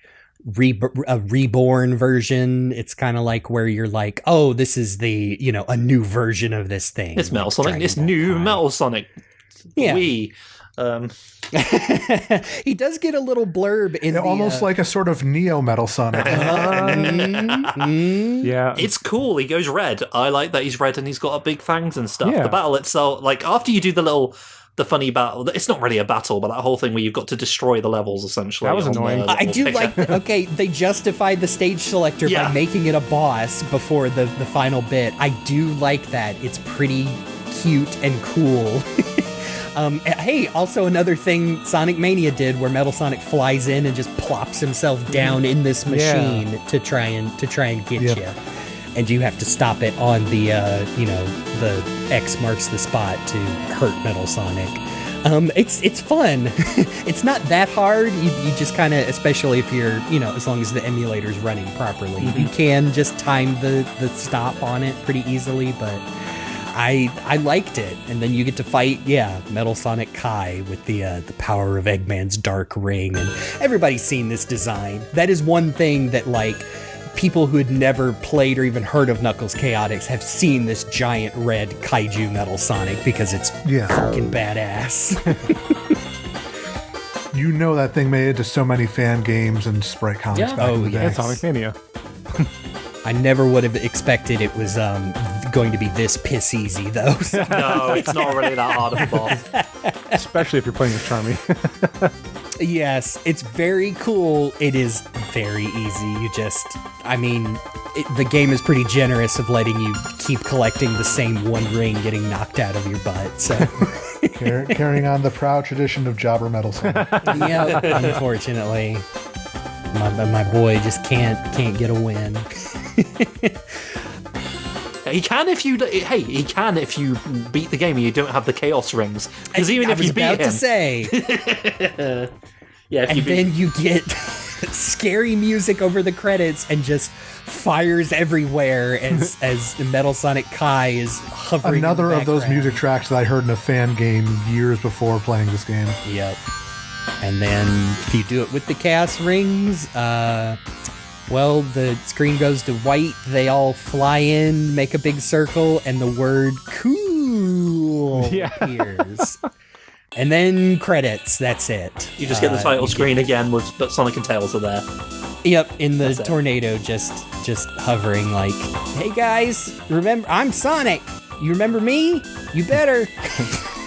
a reborn version? It's kind of like where you're like, oh, this is the a new version of this thing. It's Metal Sonic. It's new Metal Sonic. Yeah. He does get a little blurb in almost like a sort of neo Metal Sonic. Yeah, it's cool. He goes red. I like that he's red and he's got big fangs and stuff. Yeah. The battle itself, like after you do the funny battle, it's not really a battle, but that whole thing where you've got to destroy the levels essentially. That was annoying. I do like they justified the stage selector by making it a boss before the final bit. I do like that. It's pretty cute and cool. Hey, also another thing Sonic Mania did where Metal Sonic flies in and just plops himself down in this machine to try and get you. and you have to stop it on the the X marks the spot to hurt Metal Sonic. It's fun. It's not that hard. You just kind of, especially if you're, as long as the emulator's running properly, you can just time the stop on it pretty easily, but I liked it. And then you get to fight, Metal Sonic Kai with the power of Eggman's dark ring, and everybody's seen this design. That is one thing that, like, people who had never played or even heard of Knuckles Chaotix have seen this giant red kaiju Metal Sonic because it's fucking badass. That thing made it to so many fan games and sprite comics back in the day. And Sonic Mania. I never would have expected it was going to be this piss easy, though. No, it's not really that hard of a boss. Especially if you're playing with Charmy. Yes, it's very cool. It is very easy. The game is pretty generous of letting you keep collecting the same one ring getting knocked out of your butt. So carrying on the proud tradition of Jobber Metal Sonic. Yeah, unfortunately, my boy just can't get a win. He can if you beat the game and you don't have the chaos rings. Because even if you beat him, I was about to say. Then you get scary music over the credits and just fires everywhere as Metal Sonic Kai is hovering. Another in the of those background. music tracks that I heard in a fan game years before playing this game. Yep. And then if you do it with the chaos rings, the screen goes to white, they all fly in, make a big circle, and the word cool appears. And then credits, that's it. you just get the title screen again but Sonic and Tails are there. Yep, in the tornado just hovering like, hey guys, remember, I'm Sonic. You remember me? You better.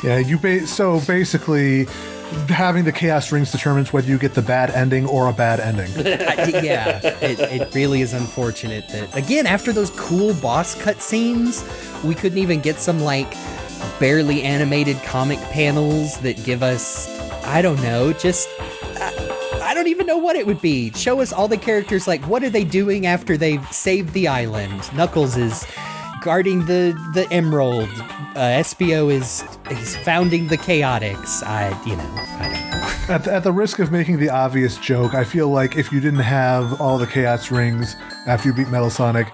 Yeah, so basically having the chaos rings determines whether you get the bad ending or a bad ending. It really is unfortunate that, again, after those cool boss cutscenes, we couldn't even get some, like, barely animated comic panels that give us, I don't know, I don't even know what it would be. Show us all the characters, like, what are they doing after they've saved the island? Knuckles is guarding the emerald. SBO is founding the Chaotix. I don't know. At the risk of making the obvious joke, I feel like if you didn't have all the chaos rings after you beat Metal Sonic,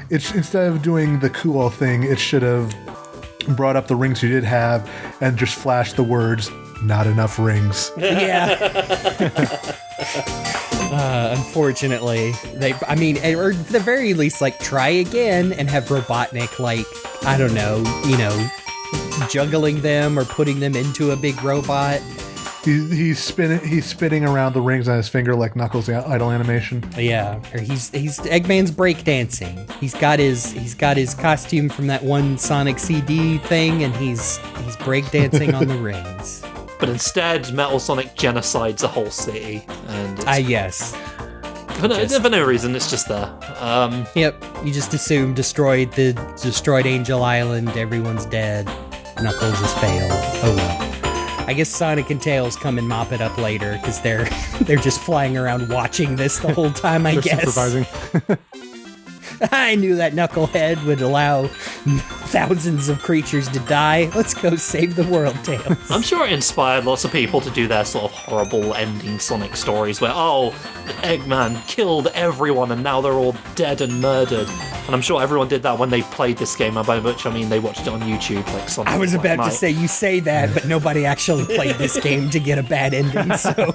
instead of doing the cool thing, it should have brought up the rings you did have and just flashed the words, not enough rings. Yeah. Unfortunately, or at the very least, like, try again and have Robotnik, like, I don't know, juggling them or putting them into a big robot. He's spinning around the rings on his finger like Knuckles' idle animation. Yeah, or he's Eggman's breakdancing. He's got his costume from that one Sonic CD thing, and he's breakdancing on the rings. But instead, Metal Sonic genocides a whole city, and it's, yes. for no reason, it's just there. Yep, you just assume destroyed Angel Island, everyone's dead, Knuckles has failed. Oh well. I guess Sonic and Tails come and mop it up later because they're just flying around watching this the whole time. I guess Supervising. I knew that knucklehead would allow thousands of creatures to die. Let's go save the world, Tails. I'm sure it inspired lots of people to do their sort of horrible ending Sonic stories where, Eggman killed everyone and now they're all dead and murdered. And I'm sure everyone did that when they played this game, by which I mean they watched it on YouTube like Sonic. I was about Black to say, you say that, but nobody actually played this game to get a bad ending, so...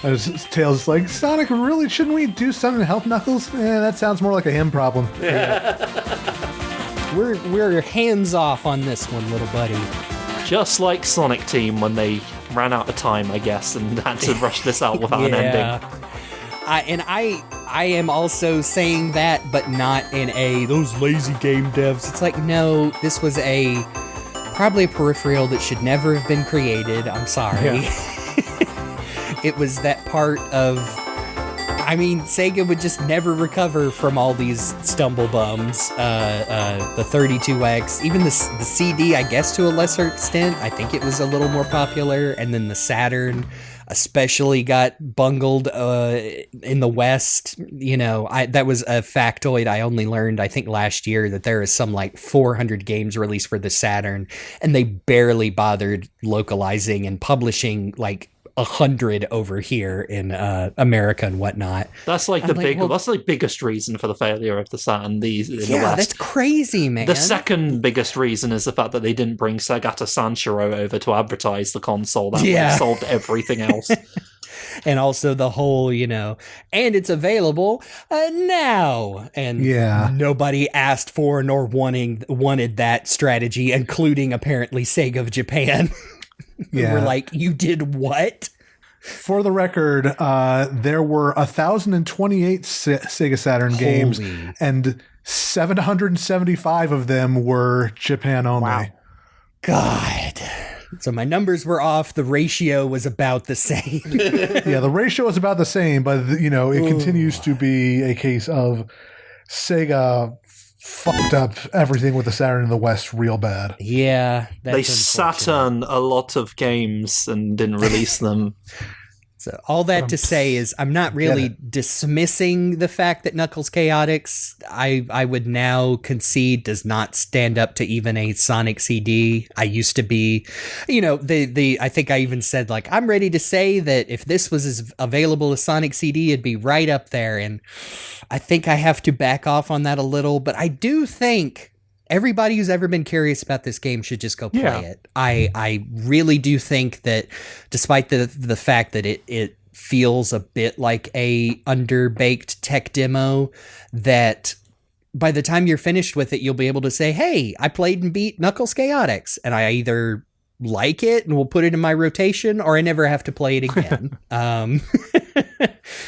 As Tails is like, Sonic, really? Shouldn't we do something to help Knuckles? That sounds more like a him problem. We're hands off on this one, little buddy. Just like Sonic Team when they ran out of time, I guess, and had to rush this out without an ending. I am also saying that, but not in those lazy game devs. It's like, no, this was probably a peripheral that should never have been created. I'm sorry. Yeah. It was that part of, I mean, Sega would just never recover from all these stumble bums. The 32X, even the CD, I guess to a lesser extent. I think it was a little more popular. And then the Saturn especially got bungled in the West. You know, that was a factoid I only learned, I think, last year, that there is some like 400 games released for the Saturn, and they barely bothered localizing and publishing like 100 over here in America and whatnot. That's like that's the biggest reason for the failure of the Saturn. In the West. That's crazy, man. The second biggest reason is the fact that they didn't bring Sagata Sanshiro over to advertise the console. That solved everything else. And also the whole, you know, and it's available now. And nobody asked for nor wanted that strategy, including apparently Sega of Japan. Yeah. We're like, you did what? For the record, there were 1,028 Sega Saturn games, and 775 of them were Japan only. Wow. God. So my numbers were off. The ratio was about the same. Yeah, the ratio is about the same, but, you know, it continues to be a case of Sega fucked up everything with the Saturn in the West real bad. Yeah. They Saturn a lot of games and didn't release them. So all that to say is I'm not really dismissing the fact that Knuckles Chaotix, I would now concede, does not stand up to even a Sonic CD. I used to be, you know, I think I even said, like, I'm ready to say that if this was as available as Sonic CD, it'd be right up there. And I think I have to back off on that a little, but I do think everybody who's ever been curious about this game should just go play it. I really do think that, despite the fact that it feels a bit like a underbaked tech demo, that by the time you're finished with it, you'll be able to say, hey, I played and beat Knuckles Chaotix, and I either like it and will put it in my rotation, or I never have to play it again.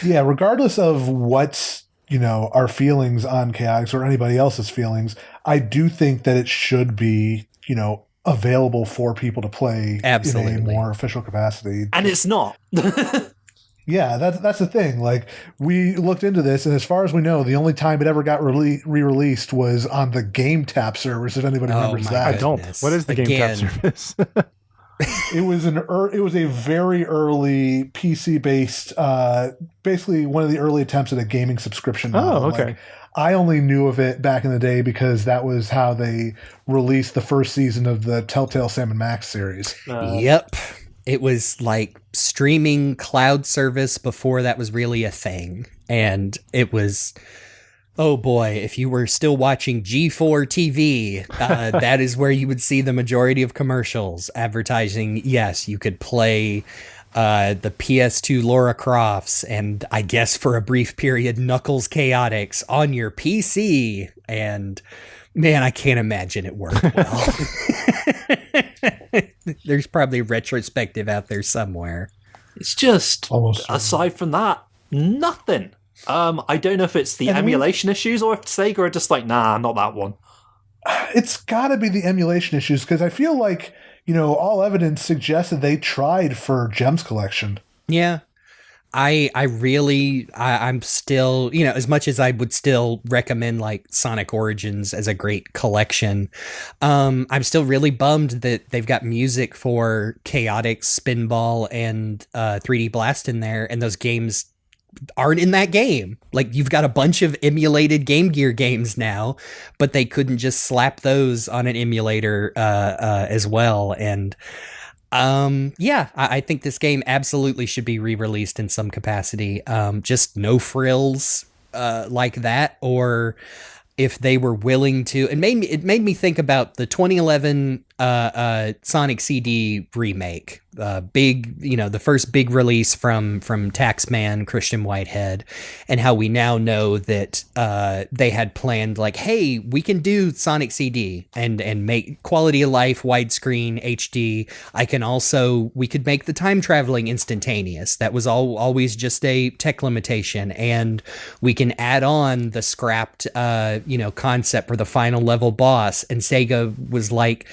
Yeah, regardless of what's, you know, our feelings on Chaotix or anybody else's feelings, I do think that it should be, you know, available for people to play in a more official capacity. And it's not. Yeah, that's the thing. Like, we looked into this, and as far as we know, the only time it ever got re-released was on the Game Tap service, if anybody remembers that. I don't. What is the Game Tap service? It was a very early PC based, basically one of the early attempts at a gaming subscription model. Oh, okay. Like, I only knew of it back in the day because that was how they released the first season of the Telltale Sam and Max series. Yep. It was like streaming cloud service before that was really a thing. And it was, oh boy, if you were still watching G4 TV, that is where you would see the majority of commercials advertising. Yes, you could play the PS2 Lara Crofts, and I guess for a brief period, Knuckles Chaotix on your PC. And man, I can't imagine it worked well. There's probably a retrospective out there somewhere. It's just, aside from that, nothing. I don't know if it's the emulation issues or if Sega are just like, nah, not that one. It's got to be the emulation issues, because I feel like, you know, all evidence suggests that they tried for Gems Collection. Yeah. I'm still, you know, as much as I would still recommend like Sonic Origins as a great collection, I'm still really bummed that they've got music for Chaotix, Spinball, and 3D Blast in there, and those games aren't in that game. Like, you've got a bunch of emulated Game Gear games now, but they couldn't just slap those on an emulator as well. And I think this game absolutely should be re-released in some capacity. Just no frills like that, or if they were willing to. It made me think about the 2011 Sonic CD remake. Big, you know, the first big release from Taxman, Christian Whitehead, and how we now know that they had planned, like, hey, we can do Sonic CD and make quality of life widescreen HD. We could make the time traveling instantaneous. That was always just a tech limitation, and we can add on the scrapped concept for the final level boss. And Sega was like,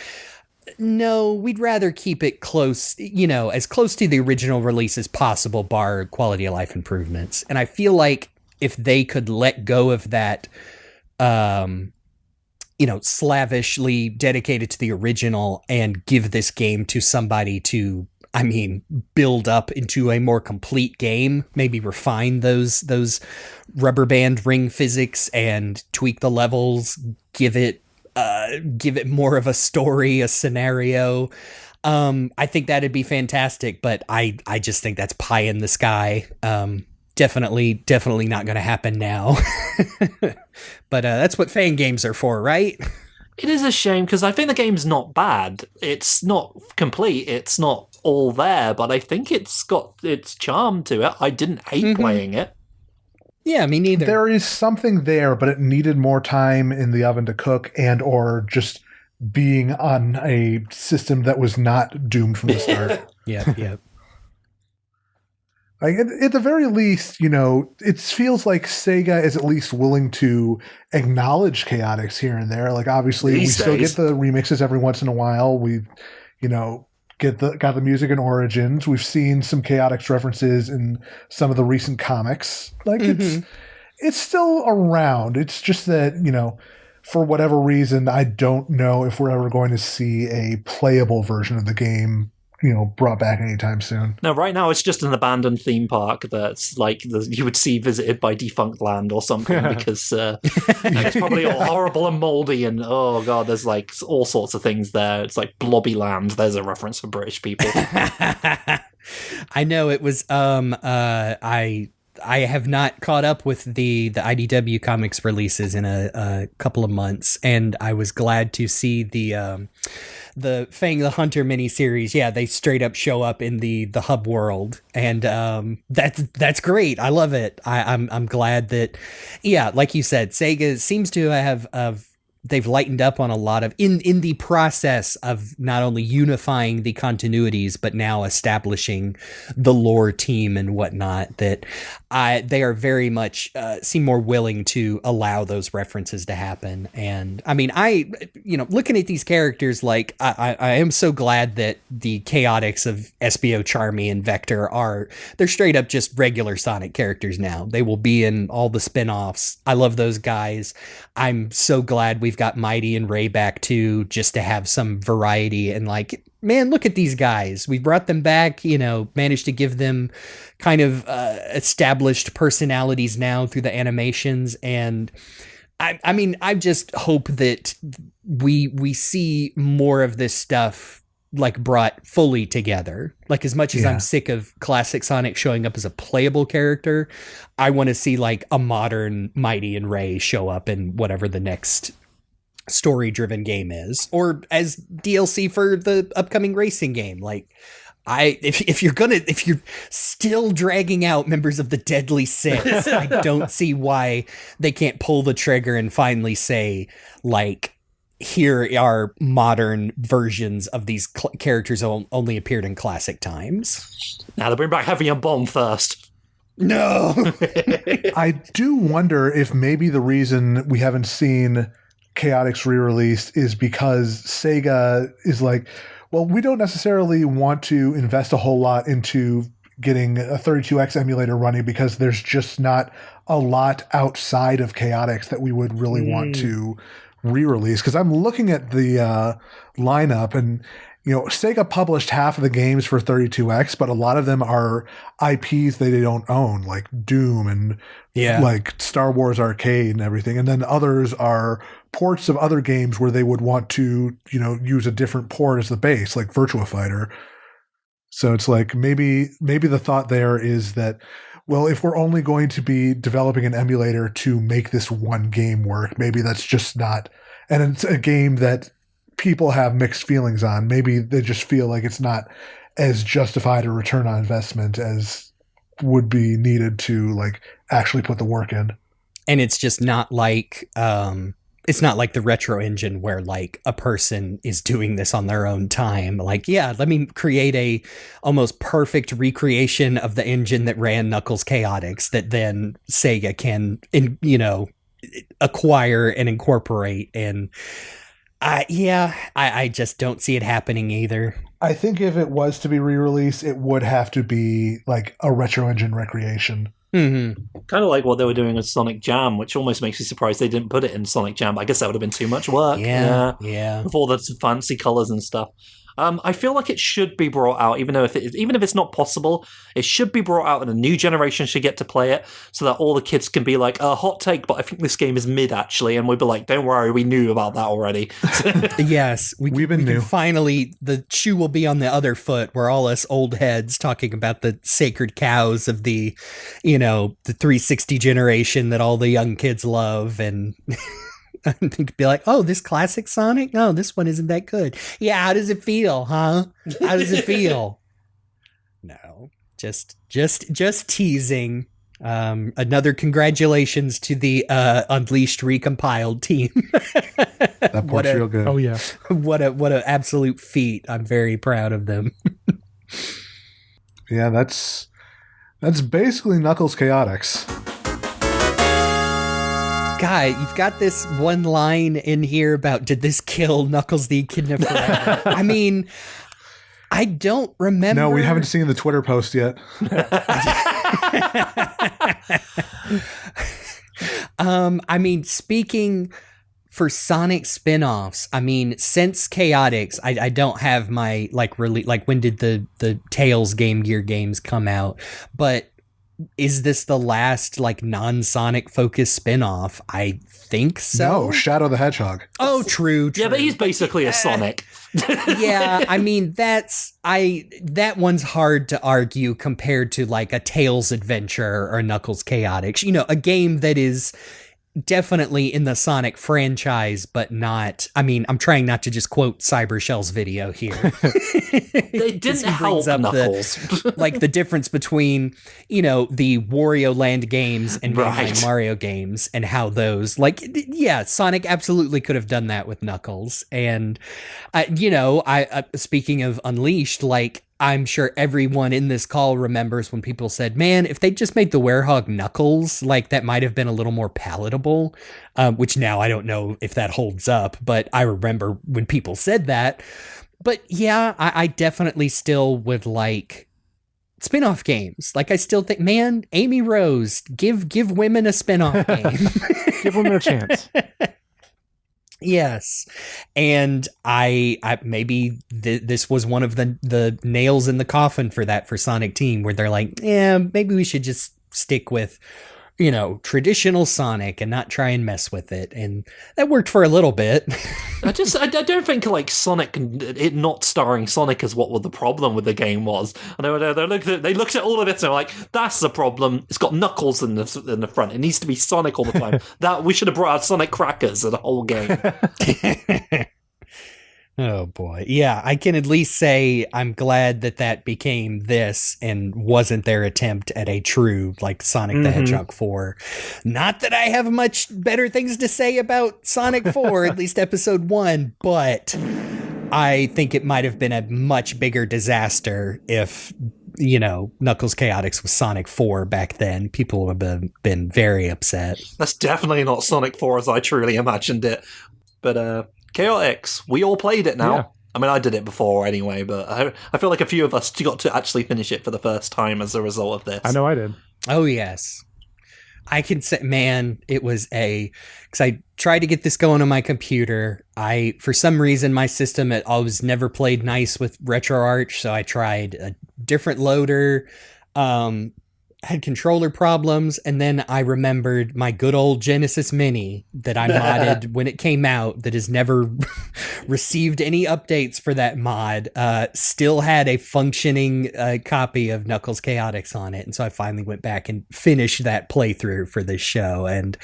No, we'd rather keep it close, as close to the original release as possible, bar quality of life improvements. And I feel like if they could let go of that, slavishly dedicated to the original and give this game to somebody to, build up into a more complete game, maybe refine those rubber band ring physics and tweak the levels, give it more of a story, a scenario. I think that'd be fantastic, but I just think that's pie in the sky. Definitely not going to happen now. But that's what fan games are for, right? It is a shame because I think the game's not bad. It's not complete. It's not all there, but I think it's got its charm to it. I didn't hate playing it. Yeah, me neither. There is something there, but it needed more time in the oven to cook and or just being on a system that was not doomed from the start. Yeah. Like at the very least, it feels like Sega is at least willing to acknowledge Chaotix here and there. Like obviously we still get the remixes every once in a while. We, got the music in Origins. We've seen some Chaotix references in some of the recent comics. Like it's still around. It's just that, for whatever reason, I don't know if we're ever going to see a playable version of the game brought back anytime soon. No, right now it's just an abandoned theme park that's like you would see visited by Defunct Land or something because it's probably all horrible and moldy and oh god, there's like all sorts of things there. It's like Blobby Land. There's a reference for British people. I know it was. I have not caught up with the IDW comics releases in a couple of months, and I was glad to see the Fang the Hunter miniseries. Yeah, they straight up show up in the hub world, and that's great. I love it. I'm glad that, yeah, like you said, Sega seems to have they've lightened up on a lot of in the process of not only unifying the continuities but now establishing the lore team and whatnot, that they are very much seem more willing to allow those references to happen. And I looking at these characters, like I am so glad that the Chaotix of SBO, Charmy, and Vector they're straight up just regular Sonic characters now. They will be in all the spin-offs. I love those guys. I'm so glad we've got Mighty and Ray back too, just to have some variety. And like, man, look at these guys. We brought them back, managed to give them kind of established personalities now through the animations. And I just hope that we see more of this stuff like brought fully together. Like as much as I'm sick of classic Sonic showing up as a playable character, I want to see like a modern Mighty and Ray show up in whatever the next story-driven game is, or as DLC for the upcoming racing game. Like if you're still dragging out members of the Deadly Six, I don't see why they can't pull the trigger and finally say like, here are modern versions of these characters only appeared in classic times. Now they bring back Heavy and Bomb first. No. I do wonder if maybe the reason we haven't seen Chaotix re-released is because Sega is like, well, we don't necessarily want to invest a whole lot into getting a 32X emulator running because there's just not a lot outside of Chaotix that we would really want to re-release. Because I'm looking at the lineup, and Sega published half of the games for 32X, but a lot of them are IPs that they don't own, like Doom and like Star Wars Arcade and everything. And then others are ports of other games where they would want to, use a different port as the base, like Virtua Fighter. So it's like maybe the thought there is that, well, if we're only going to be developing an emulator to make this one game work, maybe that's just not, and it's a game that people have mixed feelings on. Maybe they just feel like it's not as justified a return on investment as would be needed to like actually put the work in. And it's just not like it's not like the retro engine where like a person is doing this on their own time. Like, yeah, let me create a almost perfect recreation of the engine that ran Knuckles Chaotix that then Sega can, acquire and incorporate. And I just don't see it happening either. I think if it was to be re-released, it would have to be like a retro engine recreation. Mm-hmm. Kind of like what they were doing with Sonic Jam, which almost makes me surprised they didn't put it in Sonic Jam. I guess that would have been too much work. Yeah. With all the fancy colors and stuff. I feel like it should be brought out, even if it's not possible, it should be brought out and a new generation should get to play it, so that all the kids can be like, hot take, but I think this game is mid actually, and we'd be like, don't worry, we knew about that already. Yes, we can finally, the shoe will be on the other foot, where all us old heads talking about the sacred cows of the 360 generation that all the young kids love, and I think be like, oh, this classic Sonic? No, this one isn't that good. Yeah, how does it feel, huh? How does it feel? No, just teasing. Another congratulations to the Unleashed recompiled team. That part's real good. Oh yeah, what a absolute feat! I'm very proud of them. Yeah, that's basically Knuckles Chaotix. Guy, you've got this one line in here about, did this kill Knuckles the Echidna forever? I mean, I don't remember. No, we haven't seen the Twitter post yet. I mean, speaking for Sonic spin-offs, I mean, since Chaotix, I don't have my, when did the Tails Game Gear games come out? But is this the last non-Sonic focused spin-off? I think so. No, Shadow the Hedgehog. Oh, true. Yeah, but he's basically a Sonic. Yeah, I mean, that one's hard to argue compared to a Tails Adventure or Knuckles Chaotix. A game that is definitely in the Sonic franchise, but not. I mean, I'm trying not to just quote Cybershell's video here. They didn't help Knuckles. The difference between, the Wario Land games and right. Mario games, and how those, Sonic absolutely could have done that with Knuckles. And, speaking of Unleashed, I'm sure everyone in this call remembers when people said, man, if they just made the Werehog Knuckles, that might have been a little more palatable, which now I don't know if that holds up, but I remember when people said that. But yeah, I definitely still would like spin-off games. I still think, man, Amy Rose, give women a spin-off game. Give women a chance. Yes, and I maybe this was one of the nails in the coffin for Sonic Team, where they're like, yeah, maybe we should just stick with traditional Sonic and not try and mess with it, and that worked for a little bit. I don't think Sonic, it not starring Sonic is what the problem with the game was. And they looked at all of it and they're like, that's the problem. It's got Knuckles in the front. It needs to be Sonic all the time. That we should have brought out Sonic Crackers in the whole game. Oh boy. Yeah, I can at least say I'm glad that became this and wasn't their attempt at a true Sonic the Hedgehog 4. Not that I have much better things to say about Sonic 4, at least episode 1, but I think it might have been a much bigger disaster if Knuckles Chaotix was Sonic 4 back then. People would have been very upset. That's definitely not Sonic 4 as I truly imagined it. But Chaotix, we all played it now. Yeah. I mean, I did it before anyway, but I feel like a few of us got to actually finish it for the first time as a result of this. I know I did. Oh, yes. I can say, man, it was because I tried to get this going on my computer. For some reason, my system had always never played nice with RetroArch, so I tried a different loader, had controller problems, and then I remembered my good old Genesis Mini that I modded when it came out, that has never received any updates for that mod, still had a functioning copy of Knuckles Chaotix on it, and so I finally went back and finished that playthrough for this show. And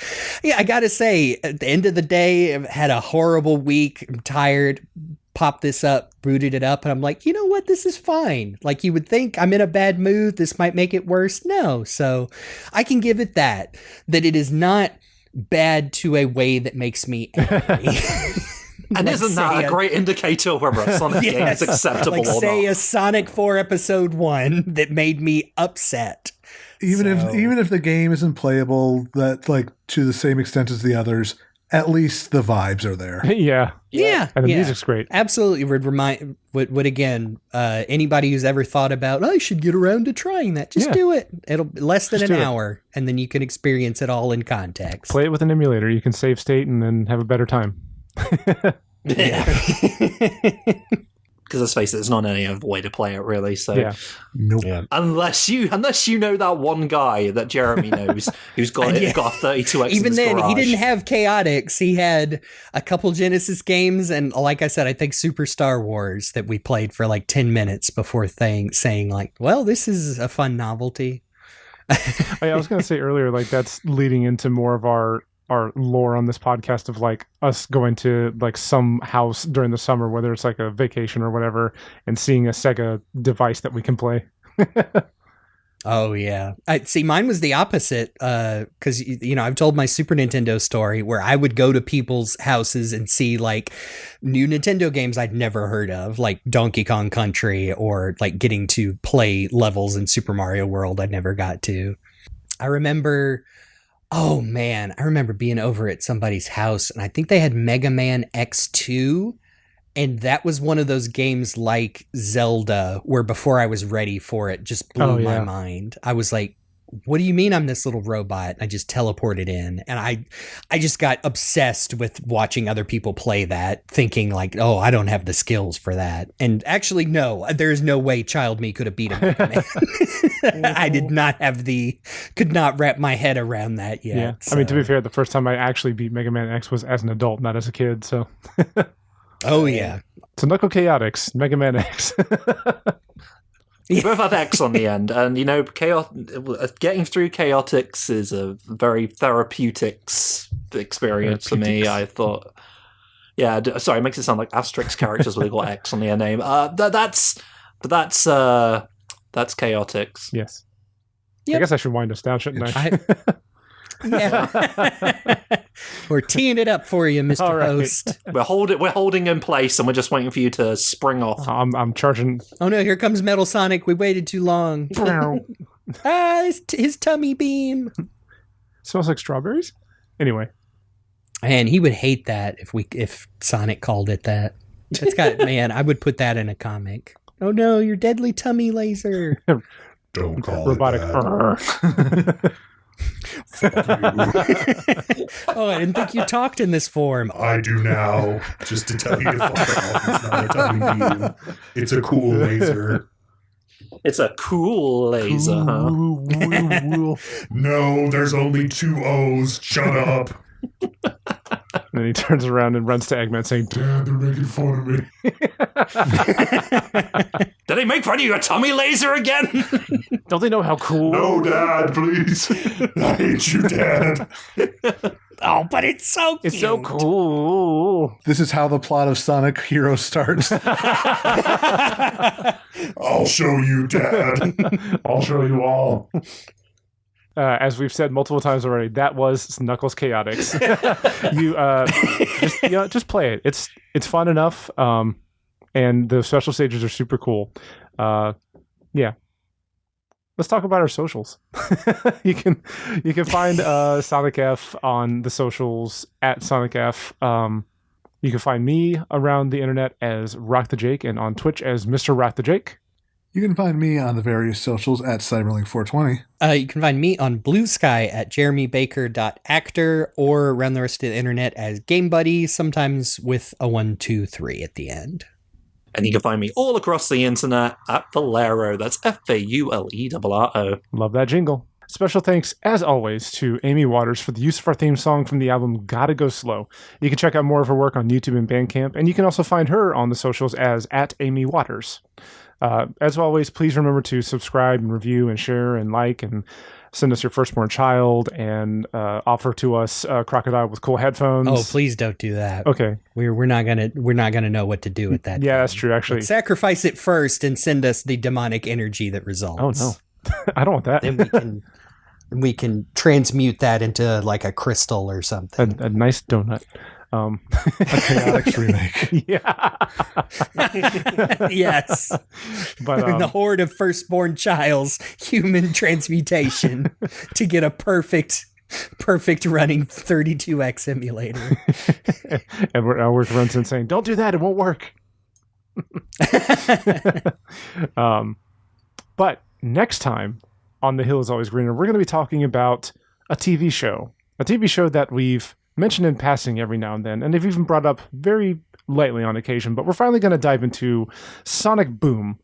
yeah, I gotta say, at the end of the day, I've had a horrible week. I'm tired. Popped this up, booted it up, and I'm like, you know what? This is fine. You would think I'm in a bad mood. This might make it worse. No. So I can give it that it is not bad to a way that makes me angry. And isn't that a great indicator of whether a Sonic game is acceptable or not? Say a Sonic 4 episode 1 that made me upset. Even if the game isn't playable to the same extent as the others, at least the vibes are there. Yeah. Yeah. And the music's great. Absolutely. Would again, anybody who's ever thought about, I should get around to trying that, just do it. It'll less than an hour, and then you can experience it all in context. Play it with an emulator. You can save state and then have a better time. Yeah. Because let's face it, there's not any other way to play it, really. So, Nope. Yeah. unless you know that one guy that Jeremy knows who's got a 32X. Even then, garage. he didn't have Chaotix. He had a couple Genesis games, and like I said, I think Super Star Wars that we played for like 10 minutes before saying like, well, this is a fun novelty. I was going to say earlier, like that's leading into more of our lore on this podcast of like us going to like some house during the summer, whether it's like a vacation or whatever, and seeing a Sega device that we can play. Oh yeah. See, mine was the opposite. Cause I've told my Super Nintendo story where I would go to people's houses and see like new Nintendo games I'd never heard of, like Donkey Kong Country, or like getting to play levels in Super Mario World I'd never got to. I remember being over at somebody's house, and I think they had Mega Man X2, and that was one of those games like Zelda where before I was ready for it just blew my mind. I was like, what do you mean I'm this little robot? I just teleported in, and I just got obsessed with watching other people play that, thinking like, oh, I don't have the skills for that. And actually, no, there's no way child me could have beat a Mega Man. I could not wrap my head around that yet. Yeah. So. I mean, to be fair, the first time I actually beat Mega Man X was as an adult, not as a kid. So. Oh yeah. So Knuckles Chaotix, Mega Man X. We both have X on the end, and getting through Chaotix is a very therapeutics experience for me. I thought, sorry, it makes it sound like Asterix characters when they got X on their name. That's Chaotix. Yes. Yep. I guess I should wind us down, shouldn't I? Yeah. We're teeing it up for you, Mr. Right. Host. We're holding in place, and we're just waiting for you to spring off. I'm charging. Oh no, here comes Metal Sonic. We waited too long. His tummy beam. Smells like strawberries. Anyway. Man, he would hate that if Sonic called it that. It's got man, I would put that in a comic. Oh no, your deadly tummy laser. Don't call robotic. it that. Oh, I didn't think you talked in this form. I do now, just to tell you to fuck off. It's not a tummy beam. It's a cool laser. It's a cool laser, huh? No, there's only 2 O's. Shut up. And then he turns around and runs to Eggman saying, Dad, they're making fun of me. Did they make fun of your tummy laser again? don't they know how cool? No, Dad, please. I hate you, Dad. Oh, but it's so cute. It's so cool. This is how the plot of Sonic Heroes starts. I'll show you, Dad. I'll show you all. As we've said multiple times already, that was Knuckles Chaotix. Just play it. It's fun enough, and the special stages are super cool. Yeah. Let's talk about our socials. You can find Sonic F on the socials at Sonic F. You can find me around the internet as RockTheJake and on Twitch as Mr. RockTheJake. You can find me on the various socials at CyberLink420. You can find me on Blue Sky at jeremybaker.actor or around the rest of the internet as GameBuddy, sometimes with a 123 at the end. And you can find me all across the internet at Faulerro. That's Faulerro. Love that jingle. Special thanks, as always, to Amy Waters for the use of our theme song from the album Gotta Go Slow. You can check out more of her work on YouTube and Bandcamp, and you can also find her on the socials as @AmyWaters. As always, please remember to subscribe and review and share and like and send us your firstborn child and offer to us Crocodile with cool headphones. Oh, please don't do that. Okay. We're not gonna know what to do with that. Yeah, that's true. Actually, but sacrifice it first and send us the demonic energy that results. Oh no, I don't want that. Then we can transmute that into like a crystal or something. A nice donut. A Chaotix remake. Yeah. Yes. But the horde of firstborn child's human transmutation to get a perfect Perfect running 32X emulator. And we're runs in saying, "Don't do that; it won't work." But next time on The Hill Is Always Greener, we're going to be talking about a TV show that we've mentioned in passing every now and then, and they've even brought up very lightly on occasion. But we're finally going to dive into Sonic Boom,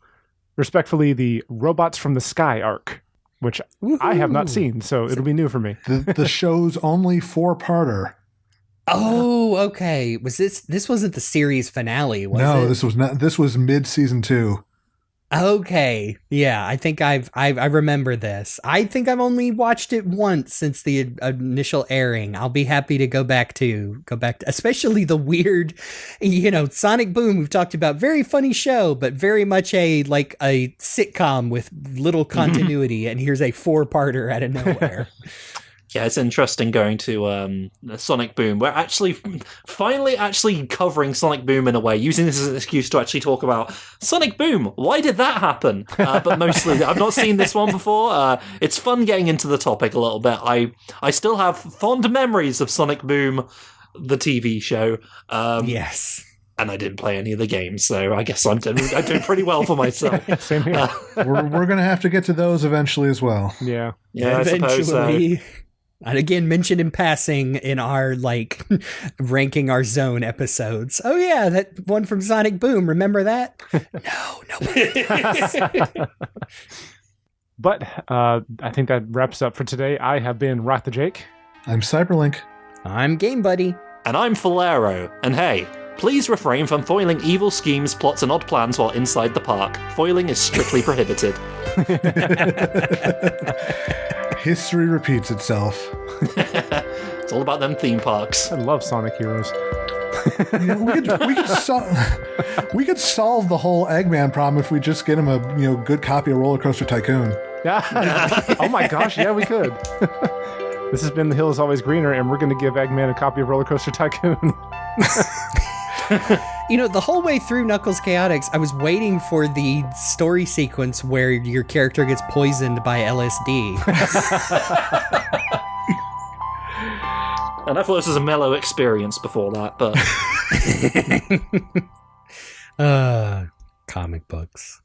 respectfully, the Robots from the Sky arc, which I have not seen, so it'll be new for me. The show's only 4-parter. Oh, okay. Was this wasn't the series finale, was it? No, this was not. This was mid-season 2. Okay. Yeah, I think I remember this. I think I've only watched it once since the initial airing. I'll be happy to go back to especially the weird, Sonic Boom we've talked about, very funny show, but very much a sitcom with little continuity, and here's a 4-parter out of nowhere. Yeah, it's interesting going to Sonic Boom. We're finally covering Sonic Boom in a way, using this as an excuse to actually talk about Sonic Boom. Why did that happen? But mostly, I've not seen this one before. It's fun getting into the topic a little bit. I still have fond memories of Sonic Boom, the TV show. Yes. And I didn't play any of the games, so I guess I'm doing pretty well for myself. Same here. We're going to have to get to those eventually as well. Yeah, eventually. I suppose so. And again, mentioned in passing in our ranking our zone episodes. Oh yeah, that one from Sonic Boom. Remember that? No, nobody does. But I think that wraps up for today. I have been RockTheJake. I'm CyberLink. I'm GameBuddy. And I'm Faulerro. And hey, please refrain from foiling evil schemes, plots, and odd plans while inside the park. Foiling is strictly prohibited. History repeats itself. It's all about them theme parks. I love Sonic Heroes. We could solve the whole Eggman problem if we just get him a good copy of Roller Coaster Tycoon. Oh my gosh, yeah, we could. This has been The Hill Is Always Greener, and we're going to give Eggman a copy of Roller Coaster Tycoon. The whole way through Knuckles Chaotix, I was waiting for the story sequence where your character gets poisoned by LSD. And I thought this was a mellow experience before that, but... Comic books.